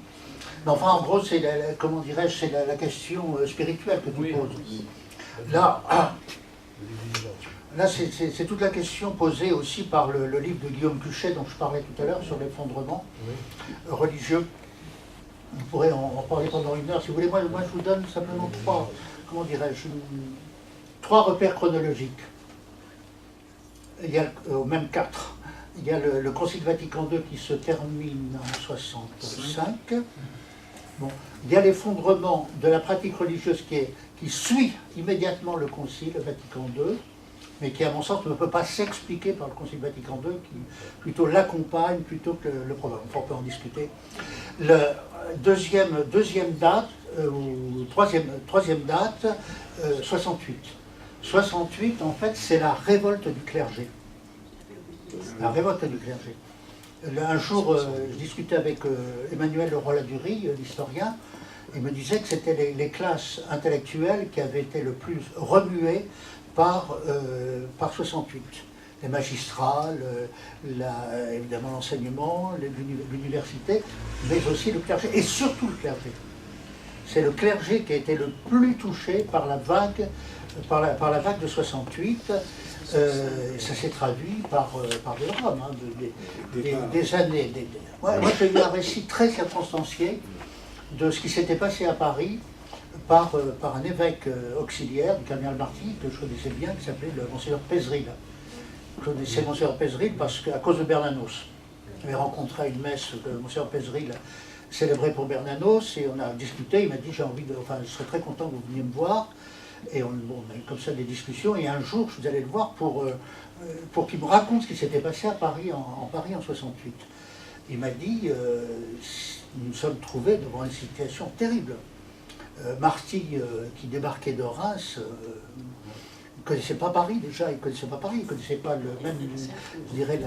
Mais enfin, en gros, c'est la question spirituelle que tu poses. Là, c'est toute la question posée aussi par le livre de Guillaume Cuchet dont je parlais tout à l'heure sur l'effondrement religieux. On pourrait en parler pendant une heure. Si vous voulez, moi je vous donne simplement trois repères chronologiques. Il y a même quatre. Il y a le Concile Vatican II qui se termine en 65. Bon. Il y a l'effondrement de la pratique religieuse qui suit immédiatement le Concile Vatican II, mais qui, à mon sens, ne peut pas s'expliquer par le Concile Vatican II, qui plutôt l'accompagne plutôt que le programme. On peut en discuter. La deuxième date, ou troisième date, 68. 68, en fait, c'est la révolte du clergé. La révolte du clergé. Un jour, je discutais avec Emmanuel Leroy-Ladurie, l'historien, il me disait que c'était les classes intellectuelles qui avaient été le plus remuées par 68. les magistrats, évidemment l'enseignement, l'université, mais aussi le clergé, et surtout le clergé. C'est le clergé qui a été le plus touché par la vague, de 68. Ça s'est traduit par des drames, hein, des années. Moi j'ai eu un récit très circonstancié de ce qui s'était passé à Paris par un évêque auxiliaire du cardinal Marty, que je connaissais bien, qui s'appelait le Monseigneur Pézeril. Je connaissais Monseigneur Pézeril parce qu'à cause de Bernanos. J'avais rencontré à une messe que Monseigneur Pézeril célébré pour Bernanos, et on a discuté. Il m'a dit je serais très content que vous veniez me voir. Et on a eu comme ça des discussions, et un jour je suis allé le voir pour qu'il me raconte ce qui s'était passé à Paris en Paris en 68. Il m'a dit nous nous sommes trouvés devant une situation terrible. Marty, qui débarquait de Reims, ne connaissait pas Paris déjà, il ne connaissait pas Paris, il ne connaissait pas je dirais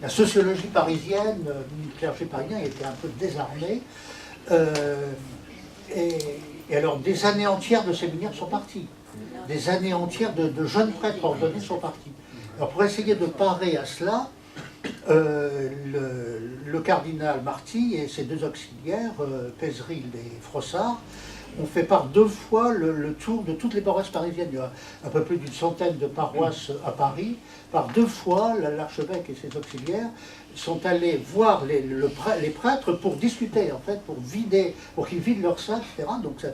la sociologie parisienne, le clergé parisien, il était un peu désarmé. Et alors, des années entières de séminaires sont partis. Des années entières de jeunes prêtres ordonnés sont partis. Alors, pour essayer de parer à cela, le cardinal Marty et ses deux auxiliaires, Pézeril et Frossard, ont fait par 2 fois le tour de toutes les paroisses parisiennes. Il y a un peu plus d'une centaine de paroisses à Paris. Par 2 fois, l'archevêque et ses auxiliaires sont allés voir les prêtres pour discuter, en fait, pour qu'ils vident leur sac, etc. Donc,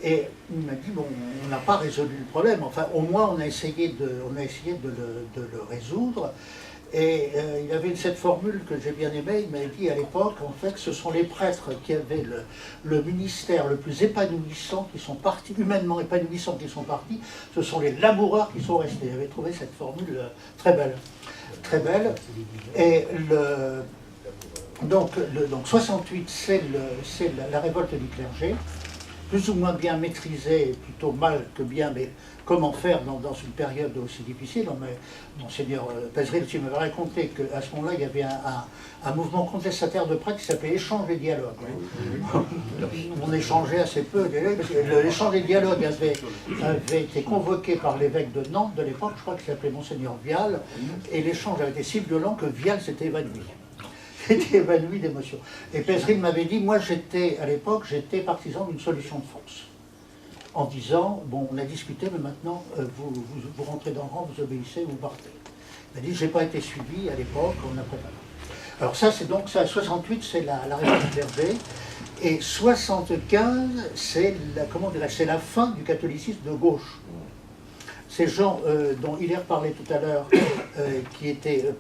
et il m'a dit, bon, on n'a pas résolu le problème, enfin, au moins on a essayé de le résoudre. Et il avait cette formule que j'ai bien aimée, il m'avait dit à l'époque, en fait, ce sont les prêtres qui avaient le ministère le plus épanouissant qui sont partis, humainement épanouissant qui sont partis, ce sont les laboureurs qui sont restés. Il avait trouvé cette formule très belle. Très belle. Et donc 68, c'est la révolte du clergé, plus ou moins bien maîtrisée, plutôt mal que bien, mais comment faire dans une période aussi difficile. Monseigneur Pézeril aussi m'avait raconté qu'à ce moment-là, il y avait un mouvement contestataire de prêtres qui s'appelait Échange et Dialogue. On échangeait assez peu. L'échange et Dialogue avait été convoqué par l'évêque de Nantes de l'époque, je crois qu'il s'appelait Monseigneur Vial, et l'échange avait été si violent que Vial s'était évanoui. J'étais évanoui d'émotion. Et Pézeril m'avait dit, moi à l'époque, j'étais partisan d'une solution de force. En disant, bon, on a discuté, mais maintenant, vous rentrez dans le rang, vous obéissez, vous partez. Il m'a dit, je n'ai pas été suivi à l'époque, on a préparé. Alors ça, c'est donc, ça, 68, c'est la révolte du clergé, et 75, c'est la fin du catholicisme de gauche. Ces gens dont Hilaire parlait tout à l'heure, qui étaient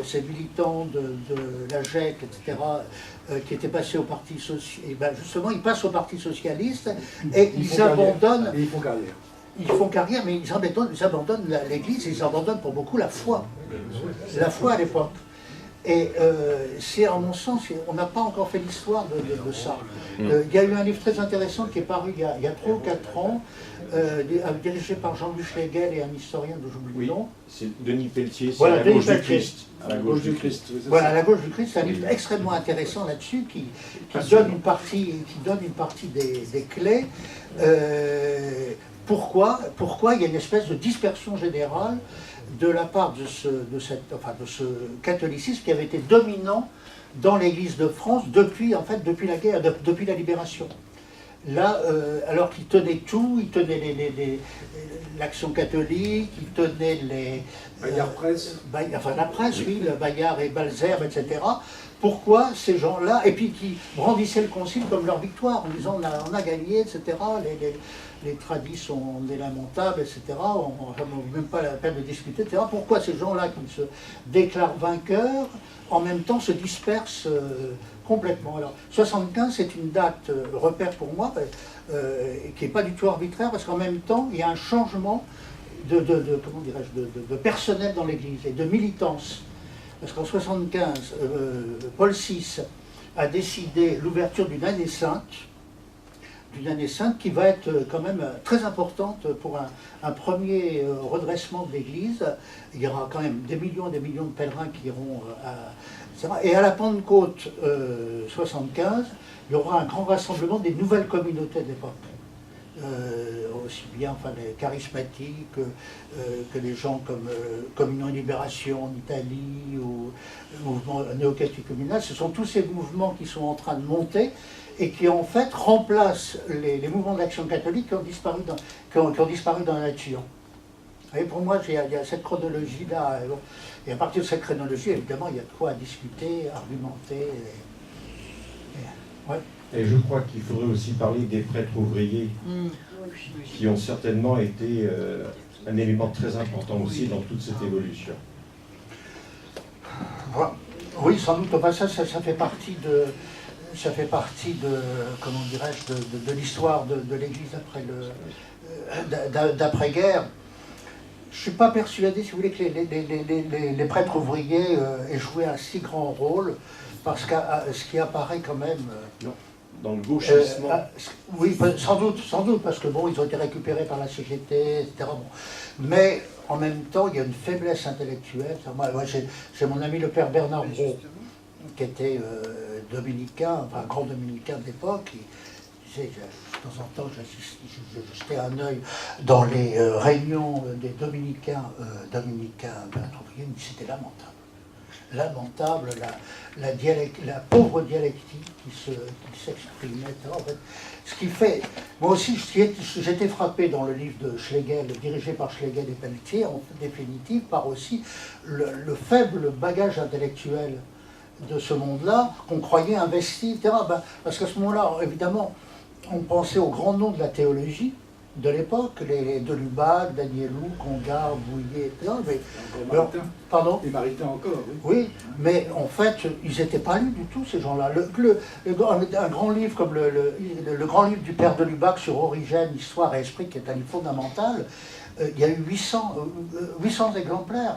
ces militants de la GEC, etc., qui étaient passés au Parti Socialiste, et ben justement, ils passent au Parti Socialiste et ils abandonnent. Et ils font carrière. Ils font carrière, mais ils abandonnent l'Église, ils abandonnent pour beaucoup la foi. La foi à l'époque. Et c'est, en mon sens, on n'a pas encore fait l'histoire de ça. Il y a eu un livre très intéressant qui est paru il y a 3 ou 4 ans, dirigé par Jean-Luc Schlegel et un historien dont j'oublie le nom. C'est Denis Pelletier, c'est voilà, à la gauche du Christ. À la gauche du Christ. Voilà, à la gauche du Christ, c'est un livre extrêmement intéressant là-dessus, qui donne une partie des clés. Pourquoi il y a une espèce de dispersion générale de la part de ce catholicisme qui avait été dominant dans l'Église de France depuis la guerre, depuis la libération. Là, alors qu'il tenait tout, il tenait l'action catholique, il tenait les... Bayard Presse. La presse, oui, le Bayard et Balzerbe, etc. Pourquoi ces gens-là, et puis qui brandissaient le concile comme leur victoire, en disant on a gagné, etc., les tradis sont lamentables, etc., on n'a même pas la peine de discuter, etc. Pourquoi ces gens-là qui se déclarent vainqueurs, en même temps se dispersent complètement? Alors, 75, c'est une date repère pour moi, qui n'est pas du tout arbitraire, parce qu'en même temps, il y a un changement de personnel dans l'Église et de militance. Parce qu'en 75, Paul VI a décidé l'ouverture d'une année sainte qui va être quand même très importante pour un premier redressement de l'Église. Il y aura quand même des millions et des millions de pèlerins qui iront et à la Pentecôte 75, il y aura un grand rassemblement des nouvelles communautés de l'époque. aussi bien enfin, les charismatiques que les gens comme Communion et Libération en Italie ou le mouvement néo-catéchuménal. Ce sont tous ces mouvements qui sont en train de monter et qui en fait remplacent les mouvements d'action catholique qui ont disparu dans la nature. Et pour moi, il y a cette chronologie-là. Et à partir de cette chronologie, évidemment, il y a de quoi discuter, argumenter. Ouais. Et je crois qu'il faudrait aussi parler des prêtres ouvriers, qui ont certainement été un élément très important aussi dans toute cette évolution. Oui, sans doute. Enfin, ça fait partie de, comment dirais-je, de l'histoire de l'Église d'après-guerre. Je ne suis pas persuadé, si vous voulez, que les prêtres ouvriers aient joué un si grand rôle, parce que ce qui apparaît quand même... Non. Dans le gauchisme. Oui, sans doute, parce que bon, ils ont été récupérés par la CGT, etc. Bon. Mais en même temps, il y a une faiblesse intellectuelle. Moi j'ai mon ami le père Bernard Brault, qui était dominicain, enfin grand dominicain d'époque. De temps en temps, je jetais un œil dans les réunions des dominicains de c'était lamentable. Lamentable, la pauvre dialectique qui s'exprimait. En fait, ce qui fait... Moi aussi, j'étais frappé dans le livre de Schlegel, dirigé par Schlegel et Pelletier, en définitive, par aussi le faible bagage intellectuel de ce monde-là, qu'on croyait investi, etc. Parce qu'à ce moment-là, évidemment, on pensait aux grands noms de la théologie de l'époque, les de Lubac, Danielou, Congar, Bouillet, etc. Mais, pardon ? Et Maritain encore, oui. Oui, mais en fait, ils n'étaient pas lus du tout, ces gens-là. Un grand livre comme le grand livre du père de Lubac sur Origène, Histoire et Esprit, qui est un livre fondamental, il y a eu 800 exemplaires.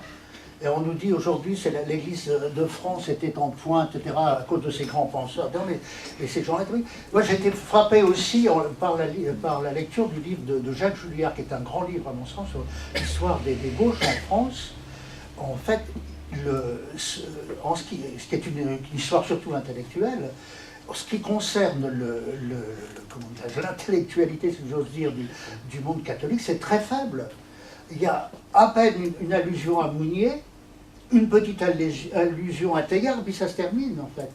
Et on nous dit aujourd'hui que l'Église de France était en pointe, etc., à cause de ces grands penseurs. Non, mais ces gens-là, oui. Moi, j'ai été frappé aussi par la lecture du livre de Jacques Julliard, qui est un grand livre, à mon sens, sur l'histoire des gauches en France. En fait, ce qui est une histoire surtout intellectuelle, en ce qui concerne l'intellectualité, si j'ose dire, du monde catholique, c'est très faible. Il y a à peine une allusion à Mounier, une petite allusion à Teilhard, puis ça se termine en fait.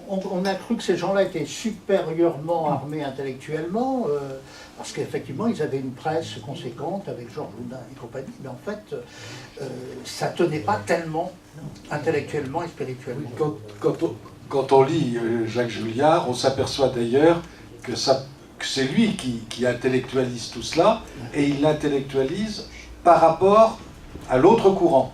On a cru que ces gens-là étaient supérieurement armés intellectuellement, parce qu'effectivement ils avaient une presse conséquente avec Georges Loudun et compagnie, mais en fait ça tenait pas tellement intellectuellement et spirituellement. Quand on lit Jacques Julliard, on s'aperçoit d'ailleurs que c'est lui qui intellectualise tout cela, et il l'intellectualise par rapport à l'autre courant.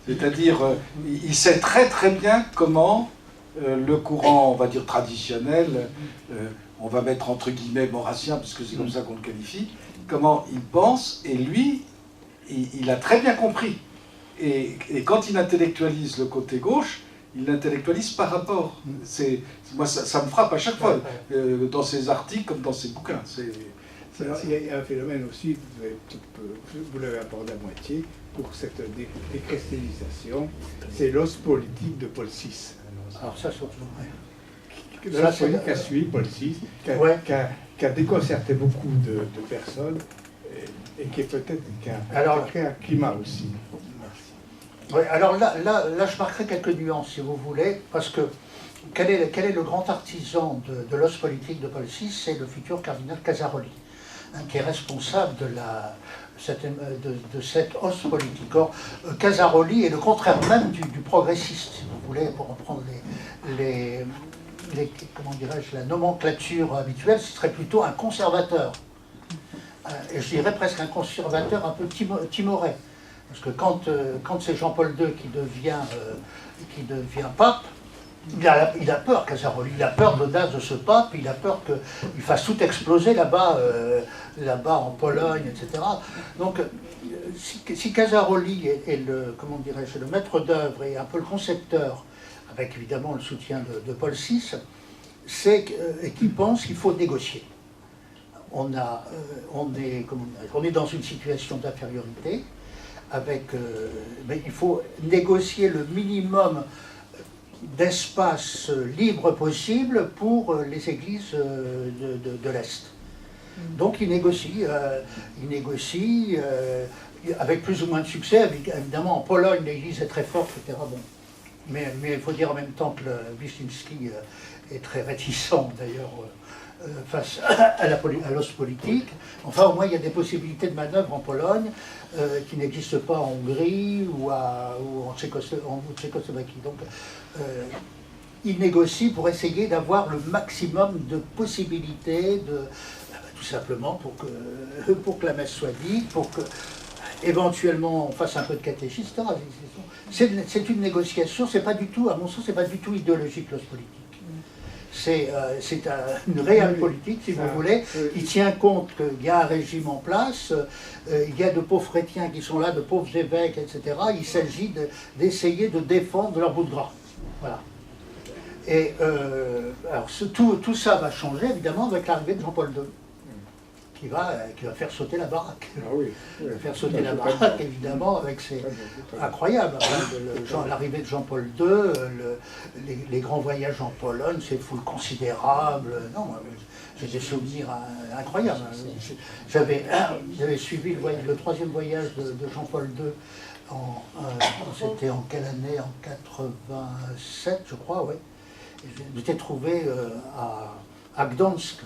C'est-à-dire, il sait très très bien comment le courant, on va dire traditionnel, on va mettre entre guillemets maurassien, puisque c'est comme ça qu'on le qualifie, comment il pense, et lui, il a très bien compris. Et quand il intellectualise le côté gauche, il l'intellectualise par rapport. Moi, ça me frappe à chaque fois, dans ses articles comme dans ses bouquins. Il y a un phénomène aussi, vous l'avez abordé à moitié, pour cette déchristianisation, c'est l'os politique de Paul VI. Alors ça, surtout. L'os politique a suivi Paul VI, qui a déconcerté beaucoup de personnes, et qui est peut-être qui a créé un climat aussi. Oui, alors là, je marquerai quelques nuances, si vous voulez, parce que quel est le grand artisan de l'os politique de Paul VI? C'est le futur cardinal Casaroli, qui est responsable de cette os politique. Or, Casaroli est le contraire même du progressiste, si vous voulez, pour reprendre comment dirais-je, la nomenclature habituelle, ce serait plutôt un conservateur. Et je dirais presque un conservateur un peu timoré. Parce que quand c'est Jean-Paul II qui devient pape, il a peur, Casaroli, il a peur de l'audace de ce pape, il a peur qu'il fasse tout exploser là-bas en Pologne, etc. Donc, si Casaroli est le maître d'œuvre et un peu le concepteur, avec évidemment le soutien de Paul VI, et qui pense qu'il faut négocier. On est dans une situation d'infériorité, mais il faut négocier le minimum d'espace libre possible pour les églises de l'Est. Donc il négocie avec plus ou moins de succès. Évidemment, en Pologne, l'Église est très forte, etc. Bon. Mais il faut dire en même temps que Wyszynski est très réticent, d'ailleurs, face à l'os politique. Enfin, au moins, il y a des possibilités de manœuvre en Pologne qui n'existent pas en Hongrie ou en Tchécoslovaquie. Donc, il négocie pour essayer d'avoir le maximum de possibilités, tout simplement pour que la messe soit dite, pour que éventuellement on fasse un peu de catéchisme, etc. C'est une négociation, c'est pas du tout, à mon sens, c'est pas du tout idéologique l'os politique. C'est une réelle politique, si vous voulez. Il tient compte qu'il y a un régime en place, il y a de pauvres chrétiens qui sont là, de pauvres évêques, etc. Il s'agit d'essayer de défendre leur bout de gras. Voilà. Et alors tout ça va changer, évidemment, avec l'arrivée de Jean-Paul II. Qui va faire sauter la baraque. Ah oui, Il va faire sauter la baraque, évidemment, avec ses... Incroyable, hein, l'arrivée de Jean-Paul II, les grands voyages en Pologne, ces foules considérables. Non, j'ai des souvenirs incroyables. J'avais suivi le troisième voyage de Jean-Paul II, c'était en quelle année? En 87, je crois, oui. Je m'étais trouvé à Gdansk.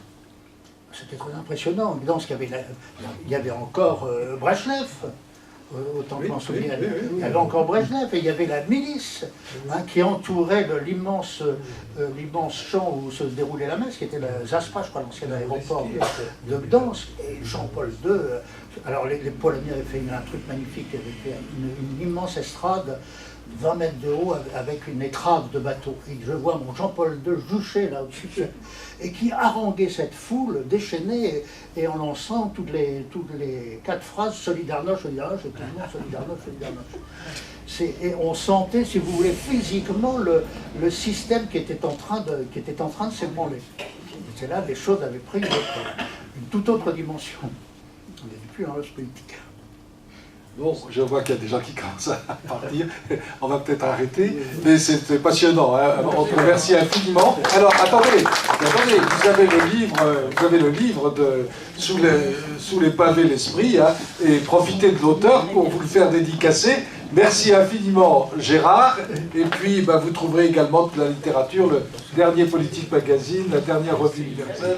C'était très impressionnant. Gdansk, il y avait encore Brejnev, autant que m'en souviens. Il y avait encore Brejnev et il y avait la milice qui entourait l'immense champ où se déroulait la messe, qui était la Zaspa, je crois, l'ancien aéroport de Gdansk. Et Jean-Paul II, alors les Polonais avaient fait un truc magnifique, ils avaient fait une immense estrade, 20 mètres de haut, avec une étrave de bateau. Et je vois mon Jean-Paul II juché là au-dessus, et qui haranguait cette foule déchaînée, et en lançant toutes les 4 phrases, Solidarność, Solidarność, et tout le monde, Solidarność, Solidarność. Et on sentait, si vous voulez, physiquement le système qui était en train de s'ébranler. C'est là que les choses avaient pris une toute autre dimension. On n'est plus dans l'os politique. Bon, je vois qu'il y a des gens qui commencent à partir. On va peut-être arrêter. Mais c'était passionnant. Hein. On te remercie infiniment. Alors, attendez, vous avez le livre de Sous les pavés l'esprit, hein, et profitez de l'auteur pour vous le faire dédicacer. Merci infiniment, Gérard. Et puis, vous trouverez également de la littérature, le dernier Politique Magazine, la dernière revue universelle,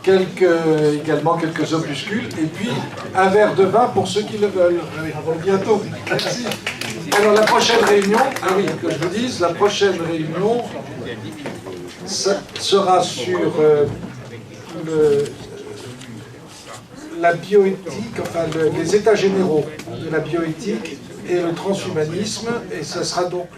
également quelques opuscules, et puis un verre de vin pour ceux qui le veulent. À bientôt. Merci. Alors, la prochaine réunion, que je vous dise, la prochaine réunion sera sur la bioéthique, enfin les états généraux de la bioéthique et le transhumanisme, et ça sera donc